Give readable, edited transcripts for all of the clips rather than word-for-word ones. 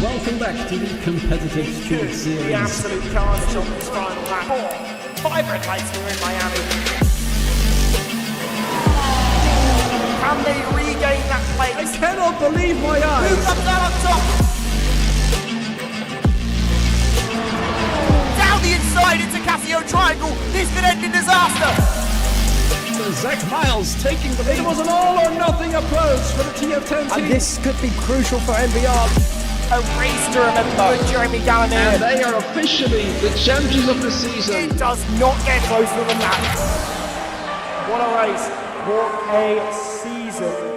Welcome back to the competitive street series. The absolute carnage on this final lap. 5 red lights here in Miami. Can they regain that place? I cannot believe my eyes. Who's up there on top? Down the inside into Casio Triangle. This could end in disaster. So Zach Miles taking the lead. It was an all-or-nothing approach for the TF10 team. And this could be crucial for NVR. A race to remember with Jeremy Gallagher. And they are officially the champions of the season. It does not get closer than that. What a race. What a season.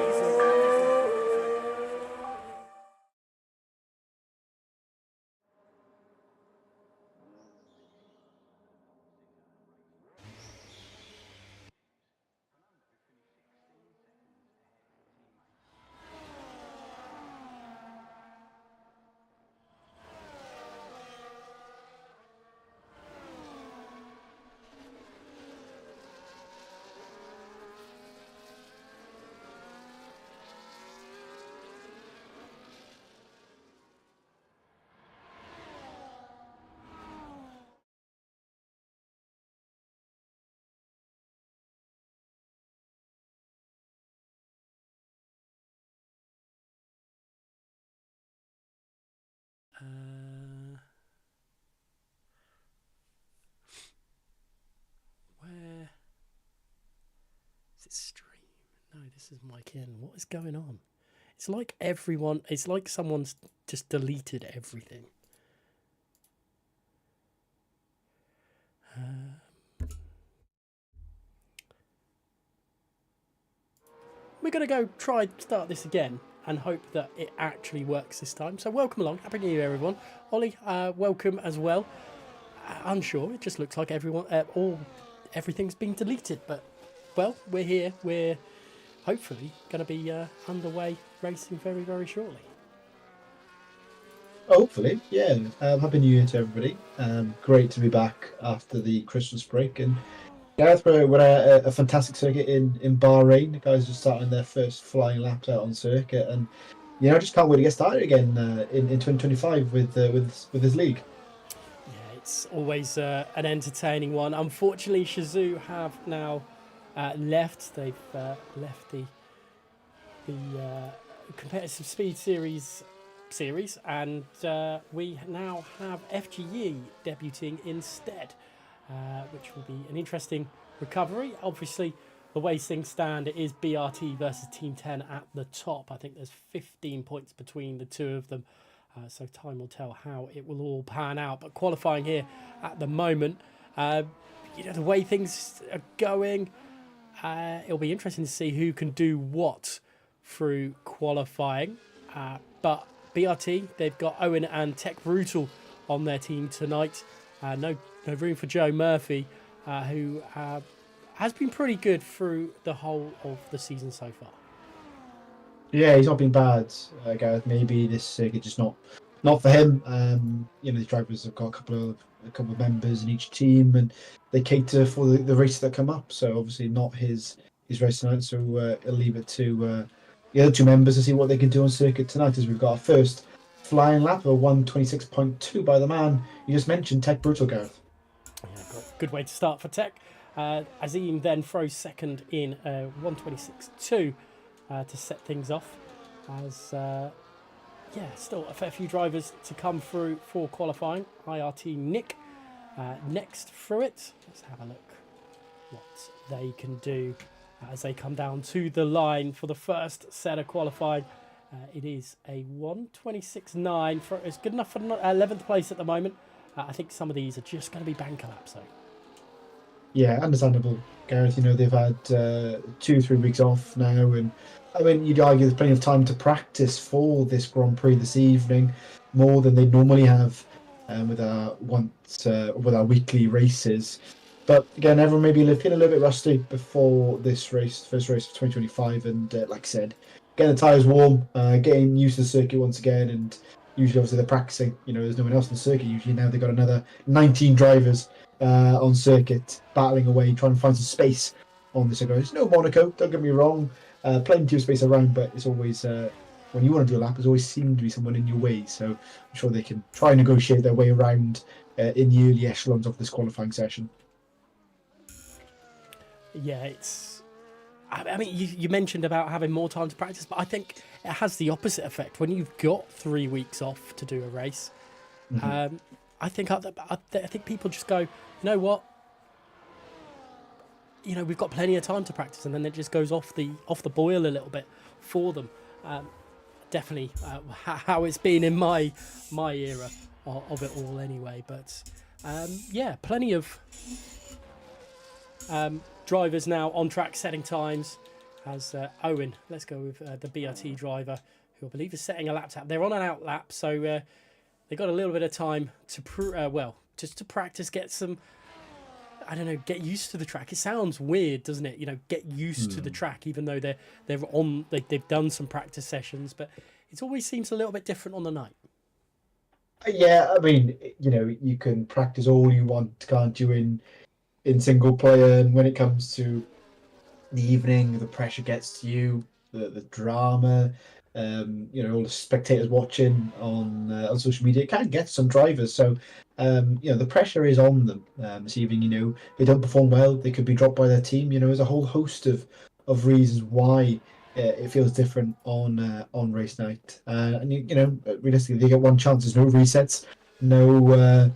Where is it? Stream? No, this is mic in. What is going on? It's like it's like someone's just deleted everything. We're going to go try start this again and hope that it actually works this time. So welcome along. Happy New Year, everyone. Ollie, welcome as well. Unsure. It just looks like everything's been deleted. But, well, we're here. We're hopefully going to be underway racing very, very shortly. Hopefully, yeah. Happy New Year to everybody. Great to be back after the Christmas break. And Gareth, we're at a fantastic circuit in Bahrain. The guys just starting their first flying laps out on circuit, and I just can't wait to get started again in 2025 with this league. Yeah, it's always an entertaining one. Unfortunately, Shazoo have now left. They've left the competitive speed series, and we now have FGE debuting instead. Which will be an interesting recovery. Obviously, the way things stand, it is BRT versus Team 10 at the top. I think there's 15 points between the two of them. So time will tell how it will all pan out. But qualifying here at the moment, the way things are going, it'll be interesting to see who can do what through qualifying. But BRT, they've got Owen and Tech Brutal on their team tonight. No room for Joe Murphy, who has been pretty good through the whole of the season so far. Yeah, he's not been bad, Gareth. Maybe this circuit just not for him. The drivers have got a couple of members in each team, and they cater for the races that come up. So obviously not his race tonight. So he'll leave it to the other two members to see what they can do on circuit tonight. As we've got our first flying lap of 1:26.2 by the man you just mentioned, Tech Brutal, Gareth. Yeah, good way to start for Tech. Azim then throws second in 1:26.2 to set things off. As still a fair few drivers to come through for qualifying. IRT Nick next through it. Let's have a look what they can do as they come down to the line for the first set of qualifying. It is a 1:26.9. It's good enough for 11th place at the moment. I think some of these are just going to be banker laps, though. Yeah, understandable, Gareth. They've had 2-3 weeks off now, and I mean, you'd argue there's plenty of time to practice for this Grand Prix this evening, more than they normally have with our weekly races. But again, everyone maybe feeling a little bit rusty before this first race of 2025, and like I said, getting the tyres warm, getting used to the circuit once again, and usually obviously they're practicing. There's no one else on the circuit. Usually now they've got another 19 drivers on circuit battling away, trying to find some space on the circuit. It's no Monaco, don't get me wrong, plenty of space around, but it's always when you want to do a lap, there's always seemed to be someone in your way. So I'm sure they can try and negotiate their way around in the early echelons of this qualifying session. Yeah, it's. I mean, you mentioned about having more time to practice, but I think it has the opposite effect. When you've got 3 weeks off to do a race, I think people just go, you know what? You know, we've got plenty of time to practice, and then it just goes off the boil a little bit for them. Definitely how it's been in my era of it all, anyway. But yeah, plenty of drivers now on track setting times. As Owen, let's go with the BRT driver, who I believe is setting a lap time. They're on an out lap, so they got a little bit of time to just to practice, get some. I don't know, get used to the track. It sounds weird, doesn't it? You know, get used to the track, even though they've done some practice sessions, but it always seems a little bit different on the night. Yeah, I mean, you know, you can practice all you want, can't you, in single player, and when it comes to the evening, the pressure gets to you, the drama, you know, all the spectators watching on social media, it can get some drivers. So, you know, the pressure is on them this evening. You know, they don't perform well, they could be dropped by their team. You know, there's a whole host of reasons why it feels different on race night. And you know, realistically, they get one chance. There's no resets, no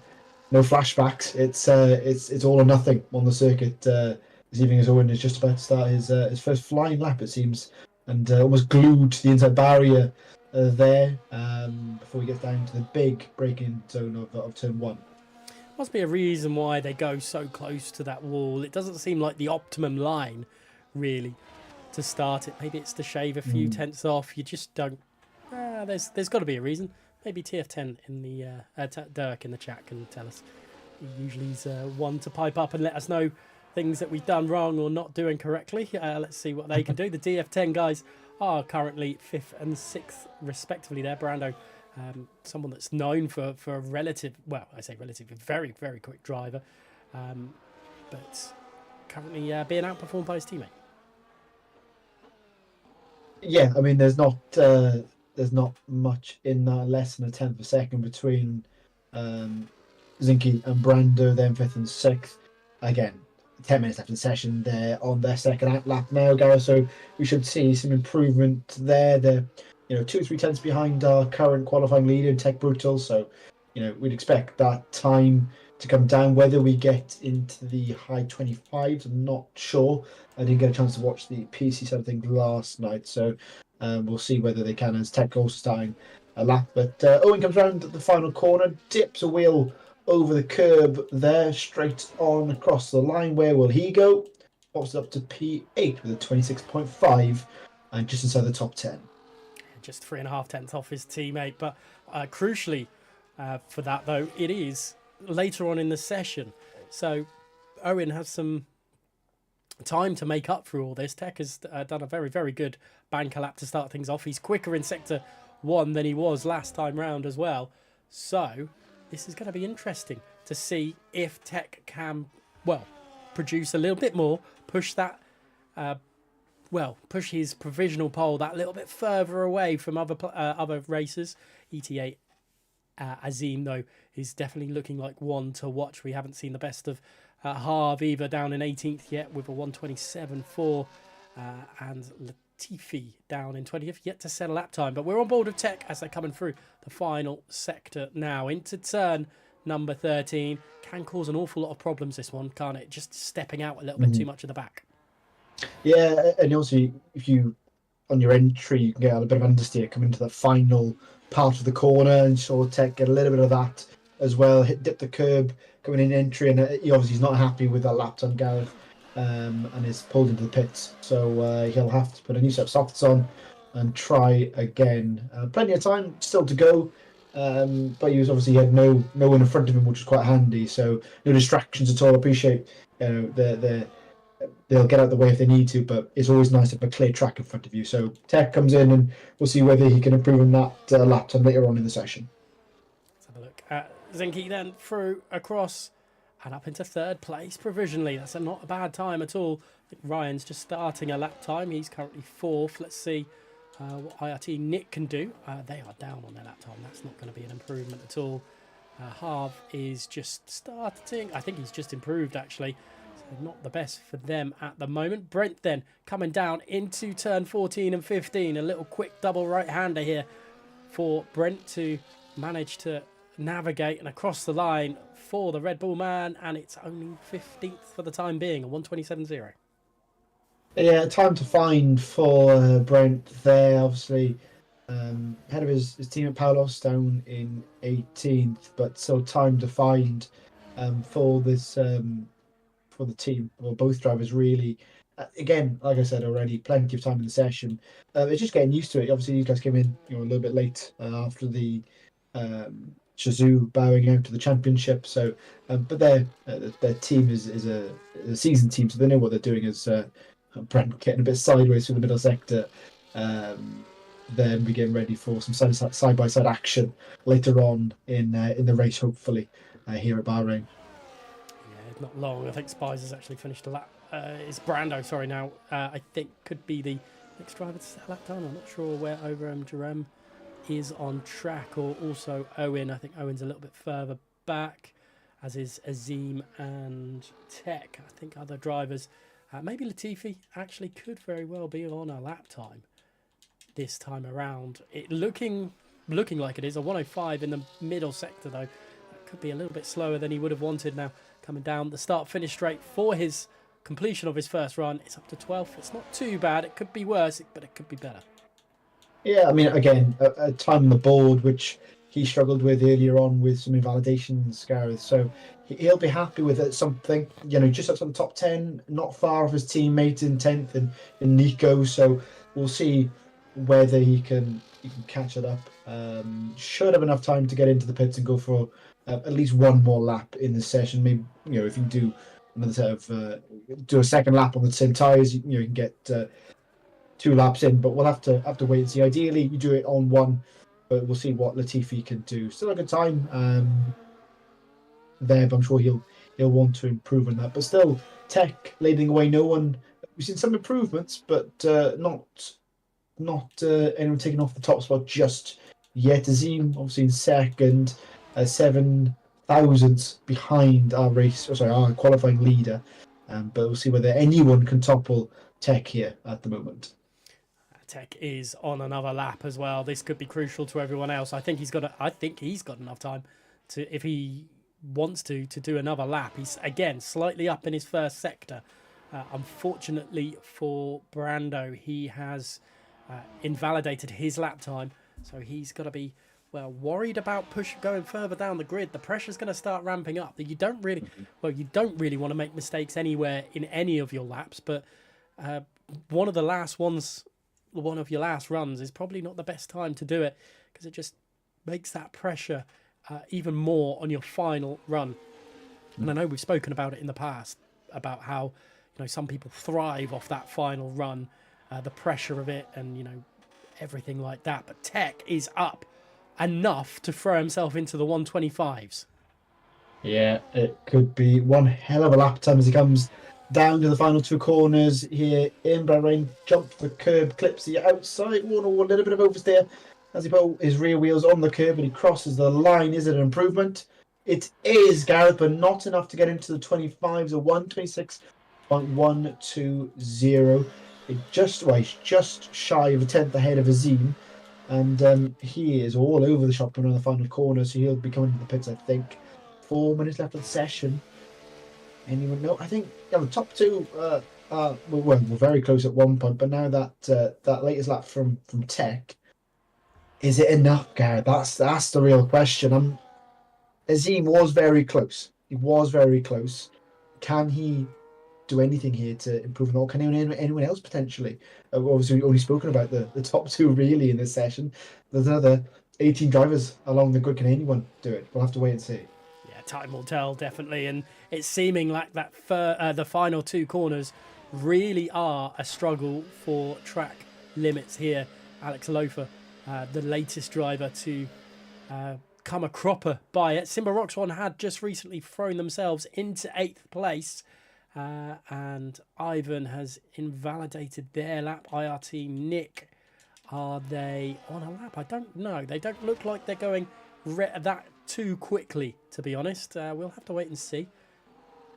flashbacks. It's all or nothing on the circuit this evening, as Owen is just about to start his first flying lap, it seems, and almost glued to the inside barrier there before he gets down to the big braking zone of turn 1. Must be a reason why they go so close to that wall. It doesn't seem like the optimum line, really, to start it. Maybe it's to shave a few tenths off. You just don't. There's got to be a reason. Maybe TF10 in the Dirk in the chat can tell us. He usually is one to pipe up and let us know things that we've done wrong or not doing correctly. Let's see what they can do. The DF10 guys are currently 5th and 6th respectively there. Brando, someone that's known for a relative, well, I say relative, very, very quick driver, but currently being outperformed by his teammate. Yeah, I mean, there's not much in that, less than a tenth of a second between Zinke and Brando, then 5th and 6th. Again, 10 minutes left in the session. They're on their second out lap now, Gareth, so we should see some improvement there. They're, you know, 2 or 3 tenths behind our current qualifying leader, Tech Brutal, so, you know, we'd expect that time to come down. Whether we get into the high 25s, I'm not sure. I didn't get a chance to watch the PC side of things last night, so we'll see whether they can, as Tech also starting a lap. But Owen comes around at the final corner, dips a wheel over the curb there, straight on across the line. Where will he go? Pops it up to P8 with a 26.5 and just inside the top 10. Just 3.5 tenths off his teammate, but crucially for that, though, it is later on in the session. So Owen has some time to make up for all this. Tech has done a very, very good banker lap to start things off. He's quicker in Sector 1 than he was last time round as well. So this is going to be interesting to see if Tech can, well, produce a little bit more, push that, push his provisional pole that little bit further away from other racers. ETA Azim, though, is definitely looking like one to watch. We haven't seen the best of Harv either, down in 18th yet with a 127.4, and Latifi down in 20th, yet to set a lap time. But we're on board with Tech as they're coming through the final sector now. Into turn number 13. Can cause an awful lot of problems, this one, can't it? Just stepping out a little bit too much at the back. Yeah, and also, if you, on your entry, you can get a bit of understeer coming into the final part of the corner, and saw Tech get a little bit of that as well. Dip the curb coming in entry, and he obviously is not happy with that lap time, Gareth, and is pulled into the pits. So he'll have to put a new set of softs on and try again. Plenty of time still to go, but he had no one in front of him, which is quite handy. So no distractions at all. Appreciate, you know, they'll get out of the way if they need to, but it's always nice to have a clear track in front of you. So Tech comes in, and we'll see whether he can improve on that lap time later on in the session. Let's have a look at Zinke then through across and up into 3rd place provisionally. That's not a bad time at all. I think Ryan's just starting a lap time. He's currently 4th. Let's see what IRT Nick can do. They are down on their lap time. That's not going to be an improvement at all. Harv is just starting. I think he's just improved, actually. So not the best for them at the moment. Brent then coming down into turn 14 and 15. A little quick double right-hander here for Brent to manage to navigate and across the line for the Red Bull man. And it's only 15th for the time being, a 1:27.0. Yeah, time to find for Brent there. Obviously, ahead of his team at Paulos down in 18th, but still time to find for this for the team. Well, both drivers really. Again, like I said already, plenty of time in the session. It's just getting used to it. Obviously, these guys came in, a little bit late after the Shazoo bowing out to the championship. So, but their team is a seasoned team, so they know what they're doing. As Brent getting a bit sideways through the middle sector, then we get ready for some side by side action later on in the race, hopefully here at Bahrain. Yeah, not long. I think Spies has actually finished a lap. It's Brando, sorry, now. I think could be the next driver to set a lap time. I'm not sure where Jerome is on track, or also Owen. I think Owen's a little bit further back, as is Azim and Tech. I think other drivers, maybe Latifi actually could very well be on a lap time this time around. It looking like it is a 105 in the middle sector, though. That could be a little bit slower than he would have wanted. Now coming down the start finish straight for his completion of his first run, it's up to 12th. It's not too bad. It could be worse, but it could be better. Yeah, I mean, again, a time on the board, which he struggled with earlier on with some invalidations, Gareth. So he'll be happy with it, something, just up to the top 10, not far off his teammate in 10th in Nico. So we'll see whether he can catch it up. Should have enough time to get into the pits and go for at least one more lap in the session. Maybe, if you do another set of, do a second lap on the same tyres, you can get 2 laps in, but we'll have to wait and see. Ideally, you do it on one, but we'll see what Latifi can do. Still a good time there, but I'm sure he'll want to improve on that. But still, Tech leading away. No one. We've seen some improvements, but not anyone taking off the top spot just yet. Azim obviously in second, 7 thousandths behind our our qualifying leader. But we'll see whether anyone can topple Tech here at the moment. Tech is on another lap as well. This could be crucial to everyone else. I think he's got enough time to, if he wants to do another lap. He's again slightly up in his first sector. Unfortunately for Brando, he has invalidated his lap time, so he's got to be worried about going further down the grid. The pressure's going to start ramping up. You don't really want to make mistakes anywhere in any of your laps, but one of your last runs is probably not the best time to do it, because it just makes that pressure even more on your final run. And I know we've spoken about it in the past, about how some people thrive off that final run, the pressure of it, and everything like that. But Tech is up enough to throw himself into the 125s. Yeah, it could be one hell of a lap time as he comes down to the final 2 corners here in Bahrain. Jumps the curb, clips the outside one, or a little bit of oversteer as he put his rear wheels on the curb and he crosses the line. Is it an improvement? It is, Gareth, but not enough to get into the 25s. A 126.120. He's just shy of a tenth ahead of Azim, and he is all over the shop around the final corner, so he'll be coming to the pits, I think. 4 minutes left of the session. Anyone know? I think the top 2 we're very close at one point, but now that latest lap from Tech, is it enough, Gareth? That's the real question. Azim was very close. He was very close. Can he do anything here to improve, or can anyone else potentially? Obviously, we've only spoken about the top 2 really in this session. There's another 18 drivers along the grid. Can anyone do it? We'll have to wait and see. Yeah, time will tell, definitely. And it's seeming like that the final 2 corners really are a struggle for track limits here. Alex Loafer, the latest driver to come a cropper by it. Simba Roxon had just recently thrown themselves into 8th place. And Ivan has invalidated their lap. IRT Nick Are they on a lap? I don't know. They don't look like they're going that too quickly, to be honest. We'll have to wait and see.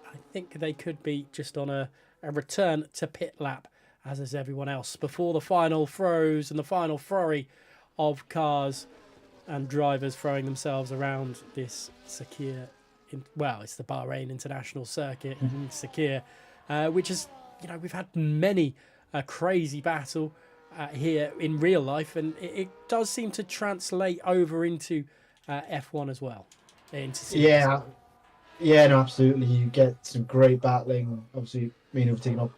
I think they could be just on a return to pit lap, as is everyone else, before the final throws and the final flurry of cars and drivers throwing themselves around this secure, it's the Bahrain International Circuit in Sakir, which is, we've had many a crazy battle here in real life, and it does seem to translate over into F1 as well. Yeah, no, absolutely. You get some great battling, obviously, overtaking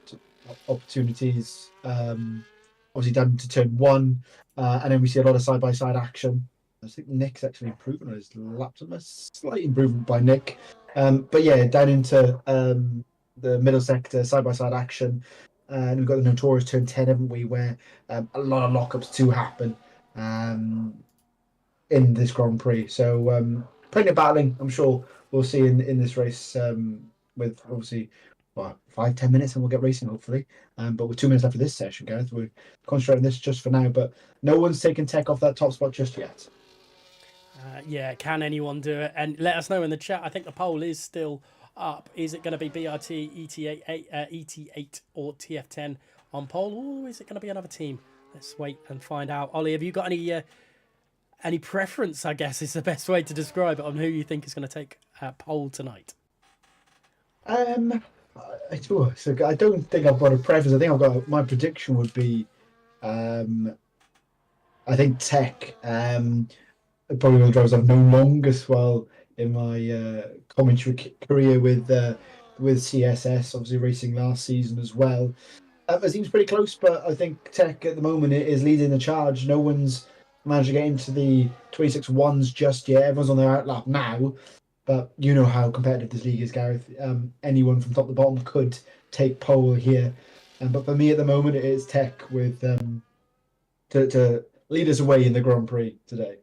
opportunities, obviously down to turn one, and then we see a lot of side-by-side action. I think Nick's actually improving on his lap time, a slight improvement by Nick. But yeah, down into the middle sector, side-by-side action. And we've got the notorious turn 10, haven't we, where a lot of lockups do happen in this Grand Prix. So plenty of battling, I'm sure we'll see in this race with obviously 5-10 minutes and we'll get racing hopefully. But with 2 minutes left of this session, Gareth, we're concentrating on this just for now. But no one's taken tech off that top spot just yet. Can anyone do it? And let us know in the chat. I think the poll is still up. Is it going to be BRT, ET8 or TF10 on poll, or is it going to be another team? Let's wait and find out. Ollie, have you got any preference, I guess is the best way to describe it, on who you think is going to take poll tonight? I don't think I've got a preference. I think my prediction would be I think tech probably will drive I've known longest well in my commentary career with CSS, obviously racing last season as well. It seems pretty close, but I think tech at the moment is leading the charge. No one's managed to get into the 26-1s just yet. Everyone's on their outlap now, but you know how competitive this league is, Gareth. Anyone from top to bottom could take pole here. But for me at the moment, it is tech with to lead us away in the Grand Prix today.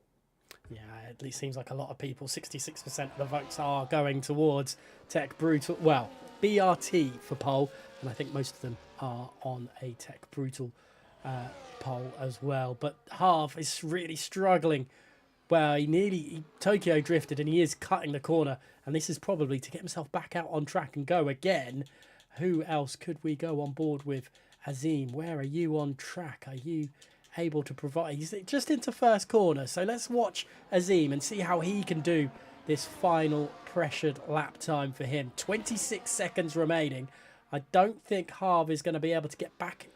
Yeah, it seems like a lot of people, 66% of the votes are going towards Tech Brutal. Well, BRT for pole, and I think most of them are on a Tech Brutal pole as well. But Harv is really struggling. Well, he Tokyo drifted and he is cutting the corner, and this is probably to get himself back out on track and go again. Who else could we go on board with? Azim, where are you on track? Are you able to provide? He's just into first corner, so let's watch Azim and see how he can do this final pressured lap time for him. 26 seconds remaining. I don't think Harv is going to be able to get back.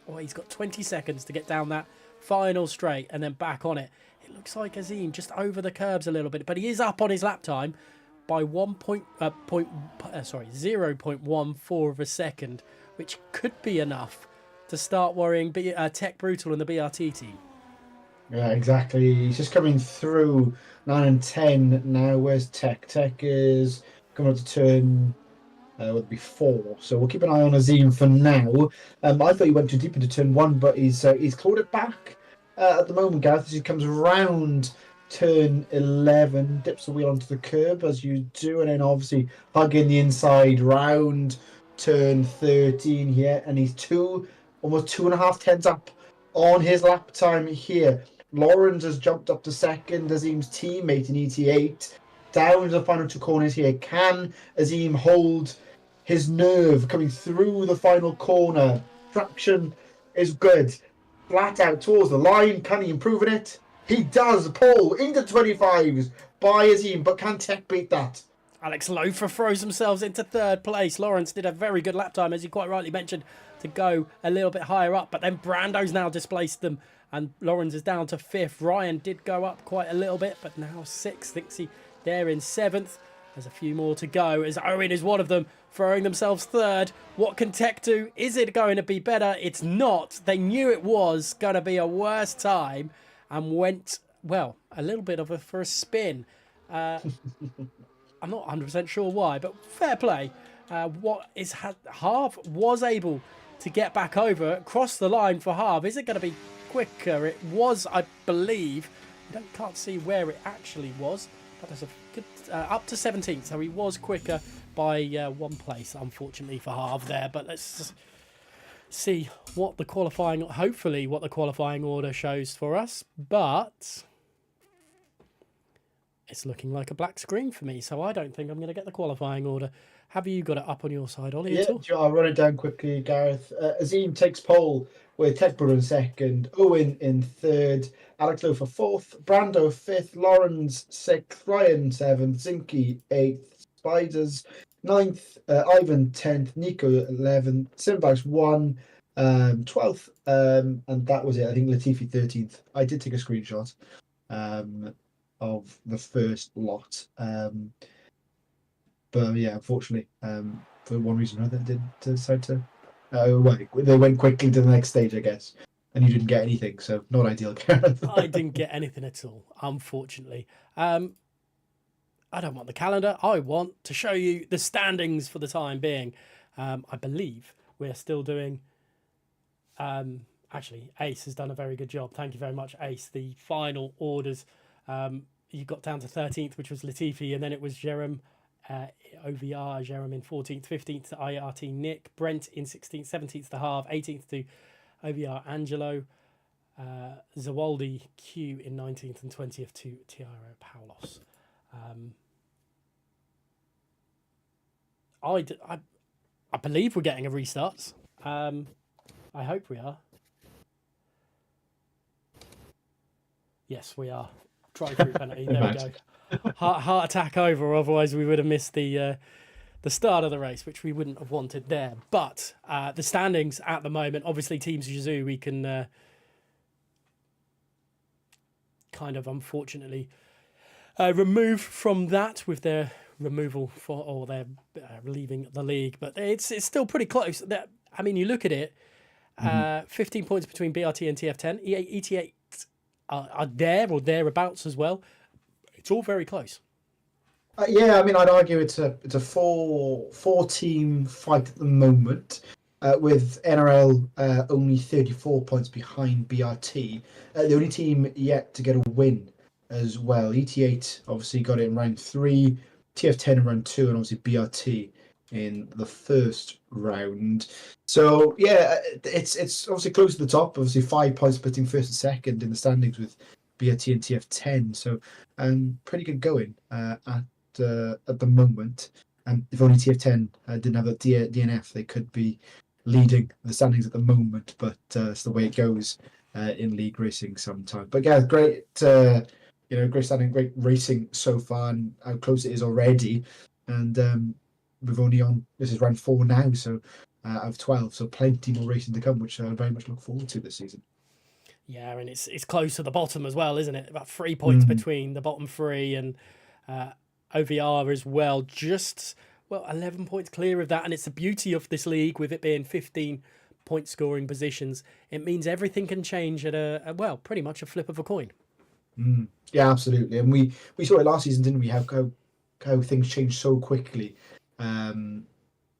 Well, he's got 20 seconds to get down that final straight and then back on it. It looks like Azim just over the curbs a little bit, but he is up on his lap time by 0.14 of a second, which could be enough to start worrying Tech Brutal and the BRT team. Yeah, exactly. He's just coming through 9 and 10 now. Where's Tech? Tech is coming up to turn would be 4. So we'll keep an eye on Azim for now. I thought he went too deep into turn 1, but he's clawed it back at the moment, Gareth, as he comes around turn 11, dips the wheel onto the curb as you do, and then obviously hugging the inside round turn 13 here, and he's almost 2.5 tenths up on his lap time here. Lawrence has jumped up to second, Azim's teammate in ET8. Down to the final 2 corners here. Can Azim hold his nerve coming through the final corner? Traction is good. Flat out towards the line. Can he improve on it? He does. Pull into 25s by Azim, but can Tech beat that? Alex Loafer throws themselves into third place. Lawrence did a very good lap time, as you quite rightly mentioned, to go a little bit higher up. But then Brando's now displaced them, and Lawrence is down to 5th. Ryan did go up quite a little bit, but now 6th. Thinks they're in 7th. There's a few more to go, as Owen is one of them, throwing themselves 3rd. What can Tech do? Is it going to be better? It's not. They knew it was going to be a worse time and went, well, a little bit for a spin. I'm not 100% sure why, but fair play. Harv was able to get back over, cross the line for Harv. Is it going to be quicker? It was, I believe. I can't see where it actually was, but there's a good up to 17th, so he was quicker by 1 place, unfortunately for Harv there. But let's see what the qualifying, hopefully what the qualifying order shows for us, but it's looking like a black screen for me, so I don't think I'm going to get the qualifying order. Have you got it up on your side, Ollie? Yeah, at all? I'll run it down quickly, Gareth. Azim takes pole with Ted Brewer in second, Owen in third, Alex Lowe for fourth, Brando fifth, Lawrence sixth, Ryan seventh, Zinky eighth, Spiders ninth, Ivan 10th, Nico 11th, Simbax 1, 12th, and that was it. I think Latifi 13th. I did take a screenshot of the first lot. But yeah, unfortunately, for one reason or another, they did decide to. They went quickly to the next stage, I guess, and you didn't get anything, so not ideal. I didn't get anything at all, unfortunately. I don't want the calendar. I want to show you the standings for the time being. I believe we're still doing. Actually, Ace has done a very good job. Thank you very much, Ace. The final orders, you got down to 13th, which was Latifi, and then it was Jerem. OVR, Jerem in 14th, 15th to IRT Nick, Brent in 16th, 17th to Harv, 18th to OVR Angelo, Zawaldi Q in 19th and 20th to Tiaro Paulos. I believe we're getting a restart. I hope we are. Yes, we are. Drive-through penalty. There we go. Heart attack over, otherwise we would have missed the start of the race, which we wouldn't have wanted there. But the standings at the moment, obviously Team Zhuzhou, we can kind of unfortunately remove from that with their removal or their leaving the league. But it's still pretty close. I mean, you look at it, 15 points between BRT and TF10. ET8 are there or thereabouts as well. It's all very close. Yeah, I mean, I'd argue it's a four team fight at the moment, with NRL only 34 points behind BRT. The only team yet to get a win as well. ET8 obviously got it in round 3, TF10 in round 2, and obviously BRT in the first round. So yeah, it's obviously close to the top. Obviously 5 points splitting first and second in the standings with BRT and TF10, so pretty good going at the moment. And if only TF10 didn't have that DNF, they could be leading the standings at the moment. But it's the way it goes in league racing sometimes. But yeah, great, great standing, great racing so far, and how close it is already. And we've only this is round 4 now, so out of 12, so plenty more racing to come, which I very much look forward to this season. Yeah, and it's close to the bottom as well, isn't it? About 3 points between the bottom 3 and OVR as well. Just, 11 points clear of that. And it's the beauty of this league with it being 15 point scoring positions. It means everything can change at pretty much a flip of a coin. Yeah, absolutely. And we saw it last season, didn't we? How things changed so quickly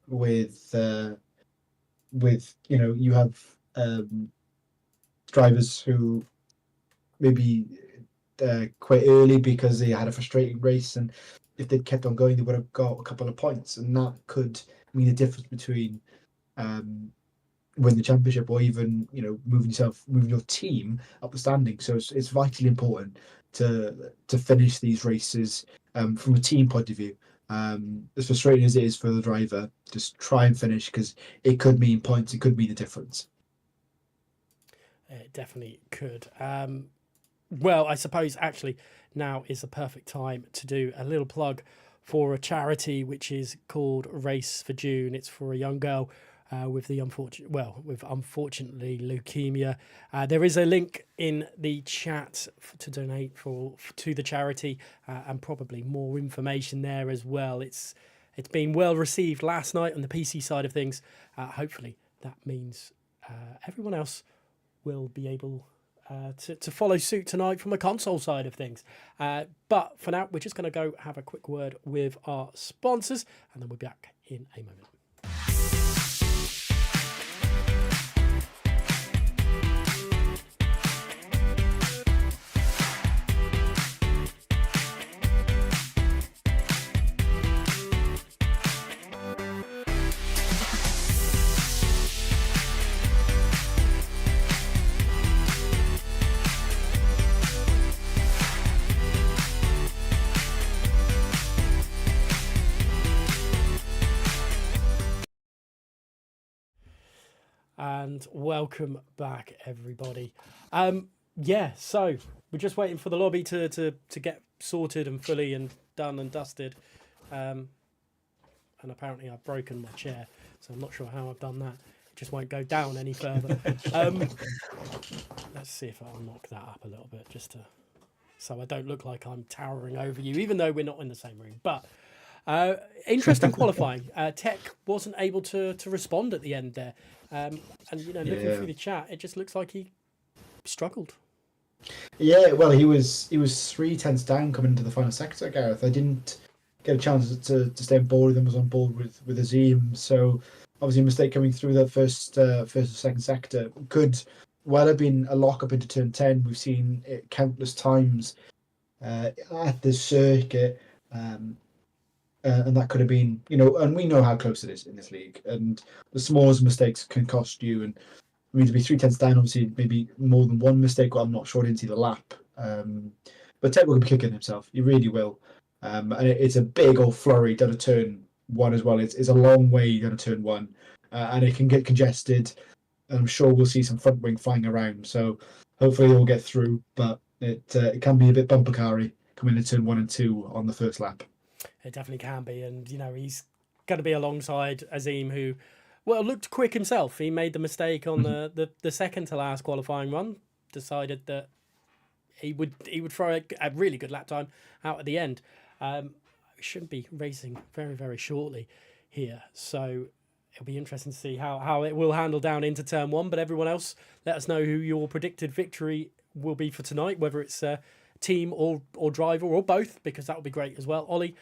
with you have drivers who maybe quite early because they had a frustrating race, and if they'd kept on going, they would have got a couple of points, and that could mean the difference between win the championship or even moving your team up the standings. So it's vitally important to finish these races from a team point of view. As frustrating as it is for the driver, just try and finish, because it could mean points, it could mean the difference. It definitely could. I suppose actually now is the perfect time to do a little plug for a charity which is called Race for June. It's for a young girl with unfortunately leukemia. There is a link in the chat to donate to the charity, and probably more information there as well. It's been well received last night on the PC side of things. Hopefully that means everyone else will be able to follow suit tonight from the console side of things. But for now, we're just going to go have a quick word with our sponsors, and then we'll be back in a moment. and welcome back, everybody. So we're just waiting for the lobby to get sorted and fully and done and dusted. And apparently I've broken my chair, so I'm not sure how I've done that. It just won't go down any further. Let's see if I'll knock that up a little bit, just so I don't look like I'm towering over you, even though we're not in the same room. But interesting qualifying. Tech wasn't able to respond at the end there. And looking through the chat, it just looks like he struggled. Yeah, well, he was 3 tenths down coming into the final sector, Gareth. I didn't get a chance to stay on board with him. Was on board with Azim, so obviously a mistake coming through that first or second sector could well have been a lock up into turn 10. We've seen it countless times at the circuit, and that could have been, and we know how close it is in this league, and the smallest mistakes can cost you. And I mean, to be 3 tenths down, obviously, maybe more than one mistake. Well, I'm not sure. I didn't see the lap. But Tech will be kicking himself. He really will. And it's a big old flurry down a turn 1 as well. It's a long way down a turn 1. And it can get congested. And I'm sure we'll see some front wing flying around. So hopefully they'll get through. But it can be a bit bumper car-y coming into turn 1 and 2 on the first lap. It definitely can be. And, he's going to be alongside Azim, who... well, looked quick himself. He made the mistake on the second to last qualifying run. Decided that he would throw a really good lap time out at the end. We shouldn't be racing very, very shortly here. So it'll be interesting to see how it will handle down into turn 1. But everyone else, let us know who your predicted victory will be for tonight, whether it's team or driver or both, because that would be great as well. Ollie,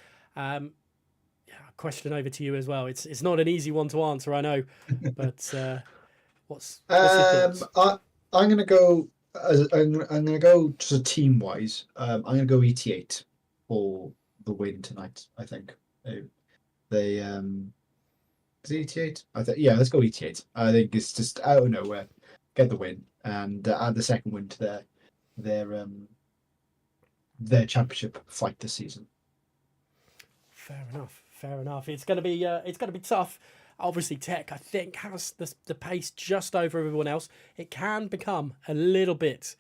question over to you as well. It's not an easy one to answer, I know, but what's your thoughts? I'm gonna go. I'm gonna go just team wise. I'm gonna go ET8 for the win tonight. I think they is it ET8? I think let's go ET8. I think it's just out of nowhere get the win and add the second win to their championship fight this season. Fair enough. It's going to be tough. Obviously, Tech, I think, has the pace just over everyone else. It can become a little bit,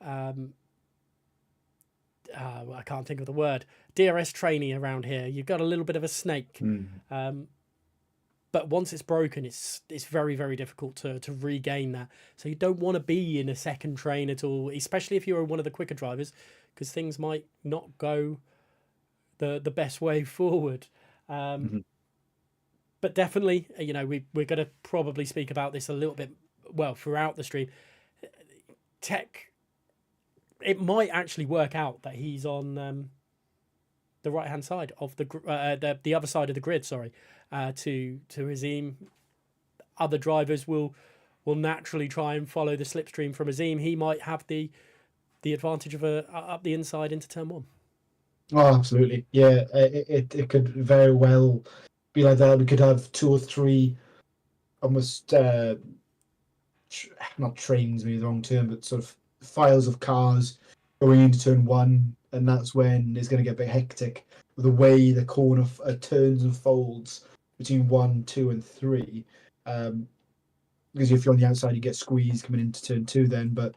I can't think of the word, DRS trainee around here. You've got a little bit of a snake. But once it's broken, it's very, very difficult to regain that. So you don't want to be in a second train at all, especially if you're one of the quicker drivers, because things might not go the best way forward. But definitely, we're going to probably speak about this a little bit, throughout the stream. Tech, it might actually work out that he's on the right-hand side of the other side of the grid, to Azim. Other drivers will naturally try and follow the slipstream from Azim. He might have the advantage of up the inside into turn 1. Oh, absolutely. Yeah, it could very well be like that. We could have 2 or 3 almost, not trains, maybe the wrong term, but sort of files of cars going into turn 1, and that's when it's going to get a bit hectic with the way the corner turns and folds between 1, 2, and 3. Because if you're on the outside, you get squeezed coming into turn 2 then, but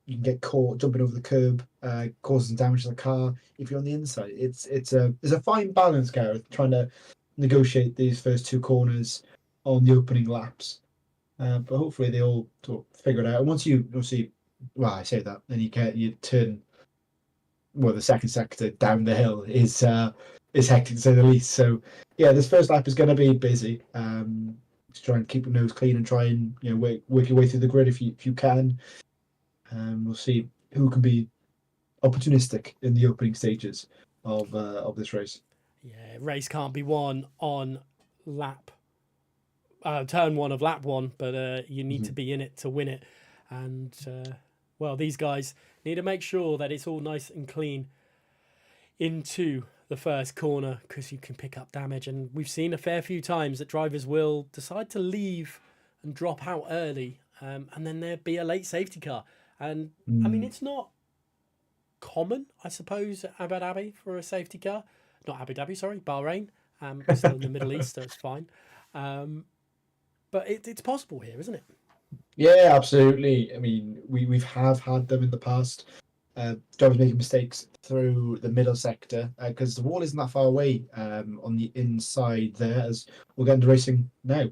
you can get caught jumping over the curb, causing damage to the car. If you're on the inside, it's a fine balance, Gareth, trying to negotiate these first 2 corners on the opening laps. But hopefully they all sort of figure it out. And once you see, I say that, then you turn. Well, the second sector down the hill is hectic to say the least. So yeah, this first lap is going to be busy. Just try and keep your nose clean and try and work your way through the grid if you can. We'll see who can be opportunistic in the opening stages of this race. Yeah, race can't be won on turn 1 of lap 1, but you need to be in it to win it. And these guys need to make sure that it's all nice and clean into the first corner, because you can pick up damage. And we've seen a fair few times that drivers will decide to leave and drop out early, and then there'll be a late safety car. And I mean, it's not common, I suppose, at Abu Dhabi for a safety car. Not Abu Dhabi, sorry, Bahrain. Still in the Middle East, so it's fine. But but it's possible here, isn't it? Yeah, absolutely. I mean, we've had them in the past. Drivers making mistakes through the middle sector because the wall isn't that far away on the inside there. As we'll get into racing now.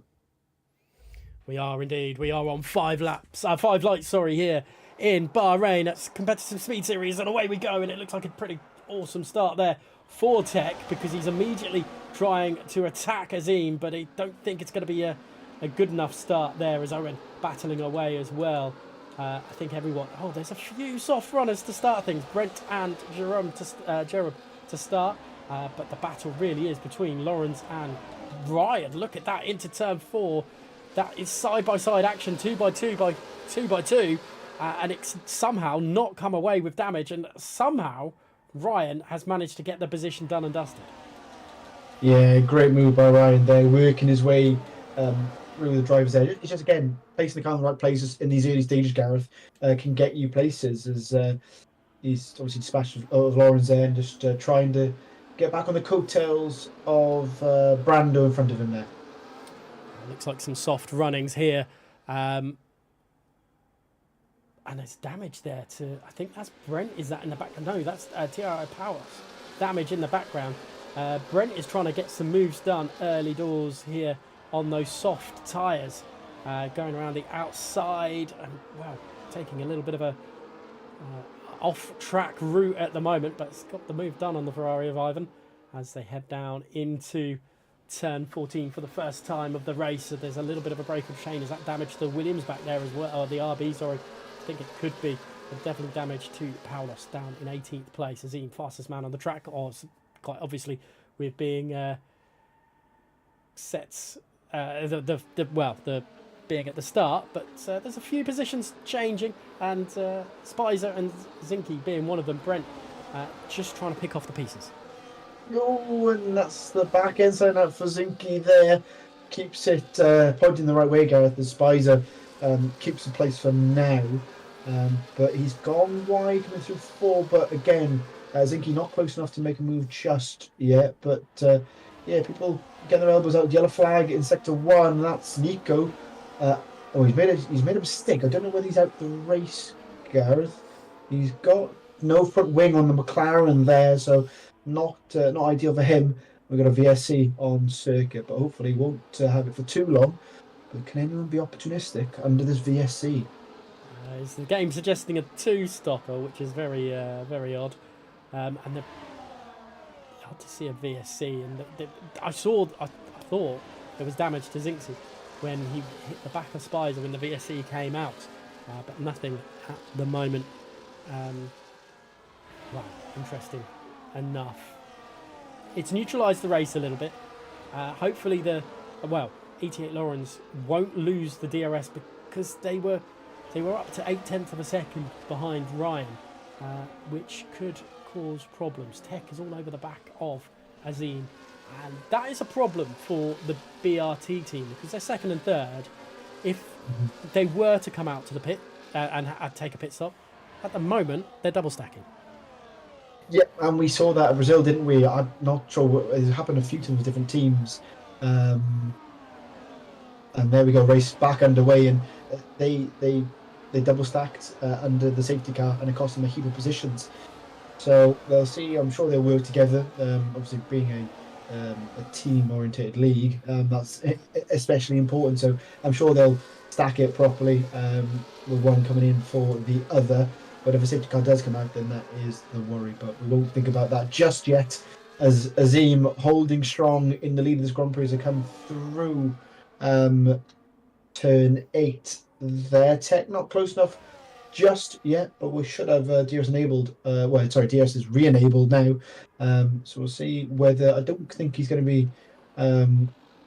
We are indeed. We are on 5 lights, here in Bahrain. That's competitive speed series, and away we go. And it looks like a pretty awesome start there for Tech because he's immediately trying to attack Azim, but I don't think it's going to be a good enough start there as Owen battling away as well. I think everyone. Oh, there's a few soft runners to start things. Brent and Jerome to start, but the battle really is between Lawrence and Ryan. Look at that into turn 4. That is side-by-side action, 2x2 by 2x2, and it's somehow not come away with damage, and somehow Ryan has managed to get the position done and dusted. Yeah, great move by Ryan there, working his way through the driver's edge. It's just, again, placing the car in the right places in these early stages, Gareth, can get you places, as he's obviously dispatched of Lawrence there and just trying to get back on the coattails of Brando in front of him there. Looks like some soft runnings here. And there's damage there to... I think that's Brent. Is that in the back? No, that's TRI Power. Damage in the background. Brent is trying to get some moves done early doors here on those soft tyres. Going around the outside and, well, taking a little bit of a off-track route at the moment, but it's got the move done on the Ferrari of Ivan as they head down into turn 14 for the first time of the race. So there's a little bit of a break of chain. Is that damage to the Williams back there as well? Or the RB, sorry. I think it could be. But definitely damage to Paulos down in 18th place. Azim, fastest man on the track. Or quite obviously with being sets, the being at the start. But there's a few positions changing. And Spicer and Zinke being one of them. Brent just trying to pick off the pieces. Oh, and that's the back end sign out for Zinke there. Keeps it pointing the right way, Gareth. The Spicer keeps the place for now. But he's gone wide coming through 4. But again, Zinke not close enough to make a move just yet. But yeah, people getting their elbows out. Yellow flag in sector 1. That's Nico. He's made a mistake. I don't know whether he's out the race, Gareth. He's got no front wing on the McLaren there, so not ideal for him. We've got a VSC on circuit, but hopefully he won't have it for too long. But can anyone be opportunistic under this VSC? Is the game suggesting a 2-stopper, which is very very odd. And hard to see a VSC. And I thought there was damage to Zinksy when he hit the back of Spicer when the VSC came out, but nothing at the moment. Wow, interesting enough. It's neutralised the race a little bit. Hopefully ET8 Lawrence won't lose the DRS because they were up to 0.8 of a second behind Ryan, which could cause problems. Tech is all over the back of Azim, and that is a problem for the BRT team because they're second and third. If they were to come out to the pit and take a pit stop, at the moment they're double stacking. Yeah, and we saw that at Brazil, didn't we? I'm not sure. It happened a few times with different teams. And there we go, race back underway, and they double stacked under the safety car, and it cost them a heap of positions. So they'll see. I'm sure they'll work together. Obviously, being a team-oriented league, that's especially important. So I'm sure they'll stack it properly with one coming in for the other. But if a safety car does come out, then that is the worry. But we won't think about that just yet, as Azim holding strong in the lead of this Grand Prix as they come through turn 8 there. Tech not close enough just yet, but we should have DRS enabled. DRS is re-enabled now. So we'll see whether... I don't think he's going to be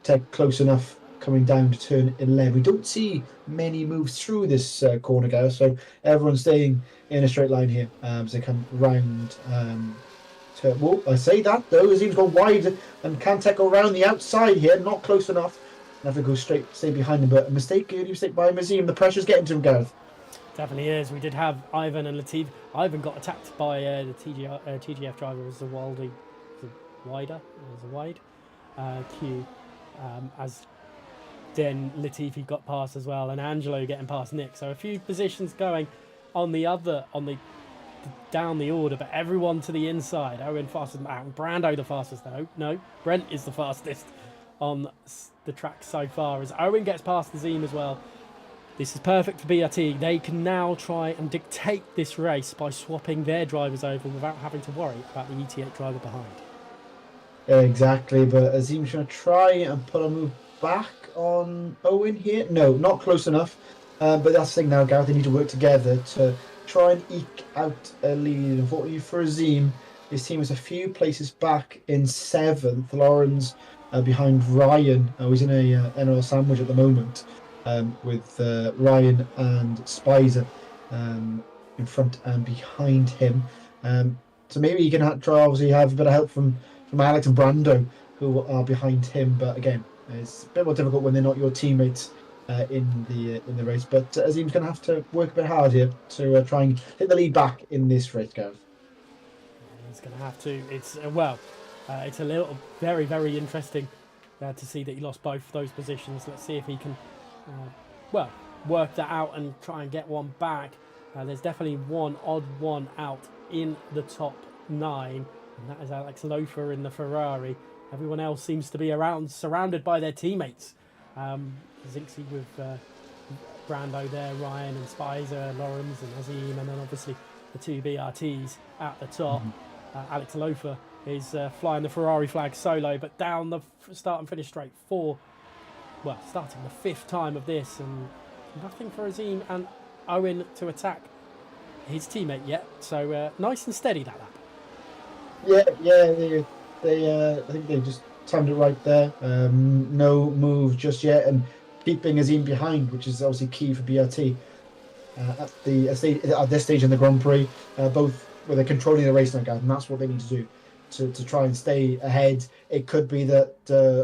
Tech close enough coming down to turn 11. We don't see many moves through this corner, guys, so everyone's staying in a straight line here as they come round. Well, I say that though, Azim's gone wide and can Tech go around the outside here, not close enough. Have to go straight, stay behind him, but a mistake by Azim. The pressure's getting to him, Gareth. Definitely is. We did have Ivan and Latif. Ivan got attacked by the TGF driver as the wide Q, as then Latifi got past as well, and Angelo getting past Nick. So a few positions going on the down the order, but everyone to the inside. Owen faster than Brando the fastest though. No, Brent is the fastest on the track so far, as Owen gets past Azim as well. This is perfect for BRT. They can now try and dictate this race by swapping their drivers over without having to worry about the ET8 driver behind. Exactly, but Azim's going to try and put a move back on Owen here. No, not close enough. But that's the thing now, Gareth. They need to work together to try and eke out a lead. Unfortunately for Azim, his team is a few places back in 7th. Lauren's behind Ryan. He's in a NL sandwich at the moment with Ryan and Spicer in front and behind him. So maybe he can try obviously have a bit of help from Alex and Brando, who are behind him. But again, it's a bit more difficult when they're not your teammates in the race. But Azim's going to have to work a bit hard here to try and hit the lead back in this race, Gareth. He's going to have to. It's it's a little very, very interesting to see that he lost both those positions. Let's see if he can work that out and try and get one back. There's definitely one odd one out in the top 9, and that is Alex Lofer in the Ferrari. Everyone else seems to be around, surrounded by their teammates. Zinksy with Brando there, Ryan and Spicer, Lawrence and Azim, and then obviously the 2 BRTs at the top. Alex Lofer is flying the Ferrari flag solo, but down the start and finish straight starting the 5th time of this, and nothing for Azim and Owen to attack his teammate yet. So nice and steady that lap. Yeah, they I think they just timed it right there. No move just yet, and keeping Azim behind, which is obviously key for BRT at this stage in the Grand Prix. Both where they're controlling the race now, guys, and that's what they need to do to try and stay ahead. It could be that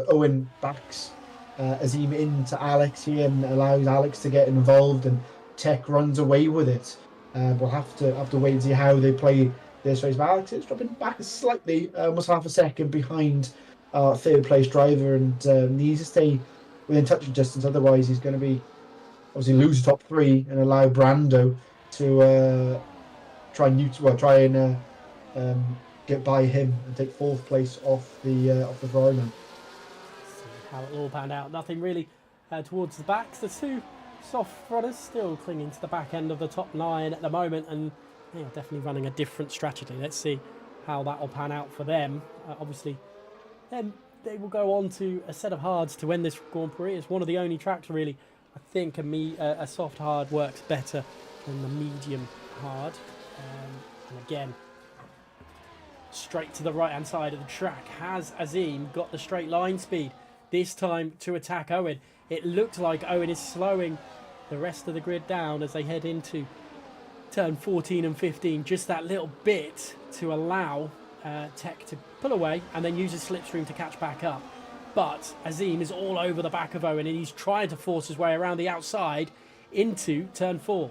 Owen backs Azim into Alex here and allows Alex to get involved, and Tech runs away with it. We'll have to wait and see how they play this race. But Alex is dropping back slightly, almost half a second behind our 3rd place driver, and needs to stay within touching distance. Otherwise, he's going to be obviously lose top 3 and allow Brando to try and get by him and take 4th place off the Ferrari man. See how it all panned out. Nothing really towards the backs. The 2 soft runners still clinging to the back end of the top 9 at the moment, and they are definitely running a different strategy. Let's see how that will pan out for them. Obviously, they will go on to a set of hards to win this Grand Prix. It's one of the only tracks, really, I think a soft hard works better than the medium hard. And again, straight to the right-hand side of the track. Has Azim got the straight line speed this time to attack Owen? It looks like Owen is slowing the rest of the grid down as they head into turn 14 and 15. Just that little bit to allow Tech to pull away and then use his slipstream to catch back up. But Azim is all over the back of Owen, and he's trying to force his way around the outside into turn 4.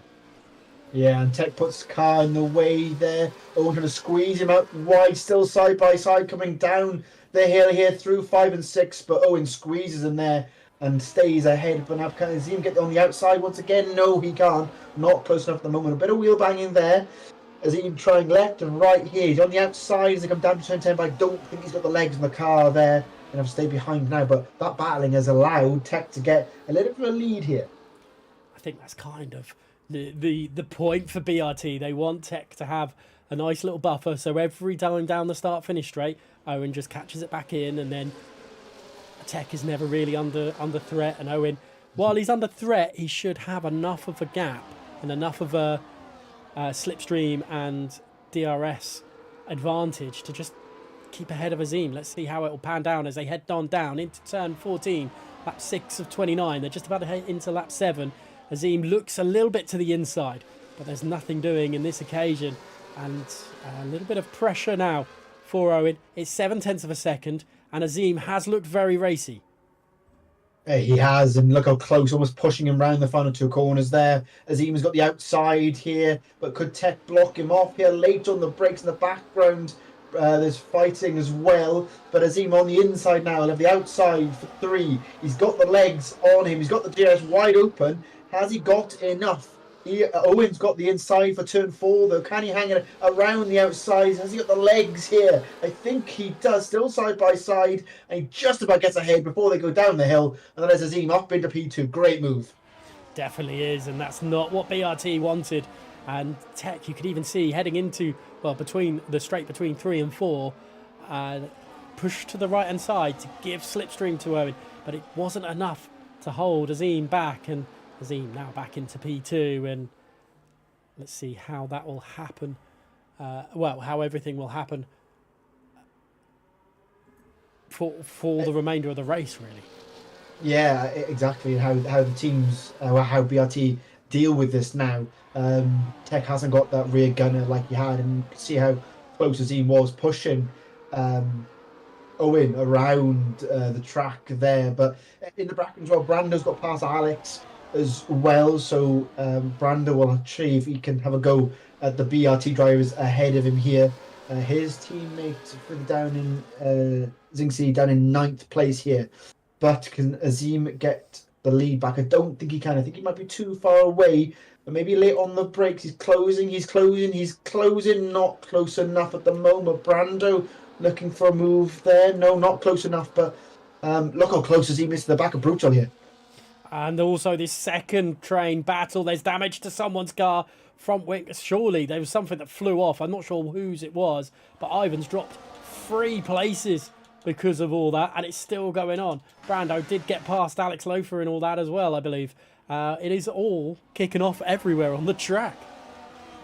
Yeah, and Tech puts car in the way there. Owen trying to squeeze him out wide, still side by side, coming down the hill here through 5 and 6, but Owen squeezes in there and stays ahead. But now can Azim get on the outside once again? No, he can't. Not close enough at the moment. A bit of wheel banging there. Azim trying left and right here. He's on the outside as they come down to turn 10, but I don't think he's got the legs in the car there. And have to stay behind now. But that battling has allowed Tech to get a little bit of a lead here. I think that's kind of the point for BRT. They want Tech to have a nice little buffer, so every time down the start-finish straight, Owen just catches it back in, and then Tech is never really under threat. And Owen, while he's under threat, he should have enough of a gap and enough of a slipstream and DRS advantage to just keep ahead of Azim. Let's see how it will pan down as they head down into turn 14, lap 6 of 29. They're just about to head into lap 7. Azim looks a little bit to the inside, but there's nothing doing in this occasion, and a little bit of pressure now for Owen. It's 0.7 of a second, and Azim has looked very racy. He has, and look how close, almost pushing him round the final 2 corners there. Azim has got the outside here, but could Tech block him off here? Late on the brakes in the background. There's fighting as well, but Azim on the inside now. He'll have the outside for 3. He's got the legs on him. He's got the DRS wide open. Has he got enough? Owen's got the inside for turn 4, though. Can he hang it around the outside? Has he got the legs here? I think he does. Still side by side, and he just about gets ahead before they go down the hill. And then there's Azim up into P2. Great move. Definitely is, and that's not what BRT wanted. And Tech, you could even see heading into, well, between the straight between 3 and 4, push to the right hand side to give slipstream to Owen, but it wasn't enough to hold Azim back, and Azim now back into P2, and let's see how that will happen. Well, how everything will happen for the remainder of the race, really. Yeah, exactly. How the teams, how BRT deal with this now. Tech hasn't got that rear gunner like he had, and you can see how close Azim was pushing Owen around the track there. But in the bracket as well, Brando's got past Alex as well, so Brando will achieve, he can have a go at the BRT drivers ahead of him here. His teammate further down in Zinxie down in 9th place here. But can Azim get the lead back? I don't think he can. I think he might be too far away. But maybe late on the brakes. He's closing. Not close enough at the moment. Brando looking for a move there. No, not close enough. But look how close Azim is to the back of Brutal here. And also this second train battle. There's damage to someone's car. Front wing. Surely there was something that flew off. I'm not sure whose it was. But Ivan's dropped 3 places because of all that, and it's still going on. Brando did get past Alex Lofer and all that as well, I believe. It is all kicking off everywhere on the track.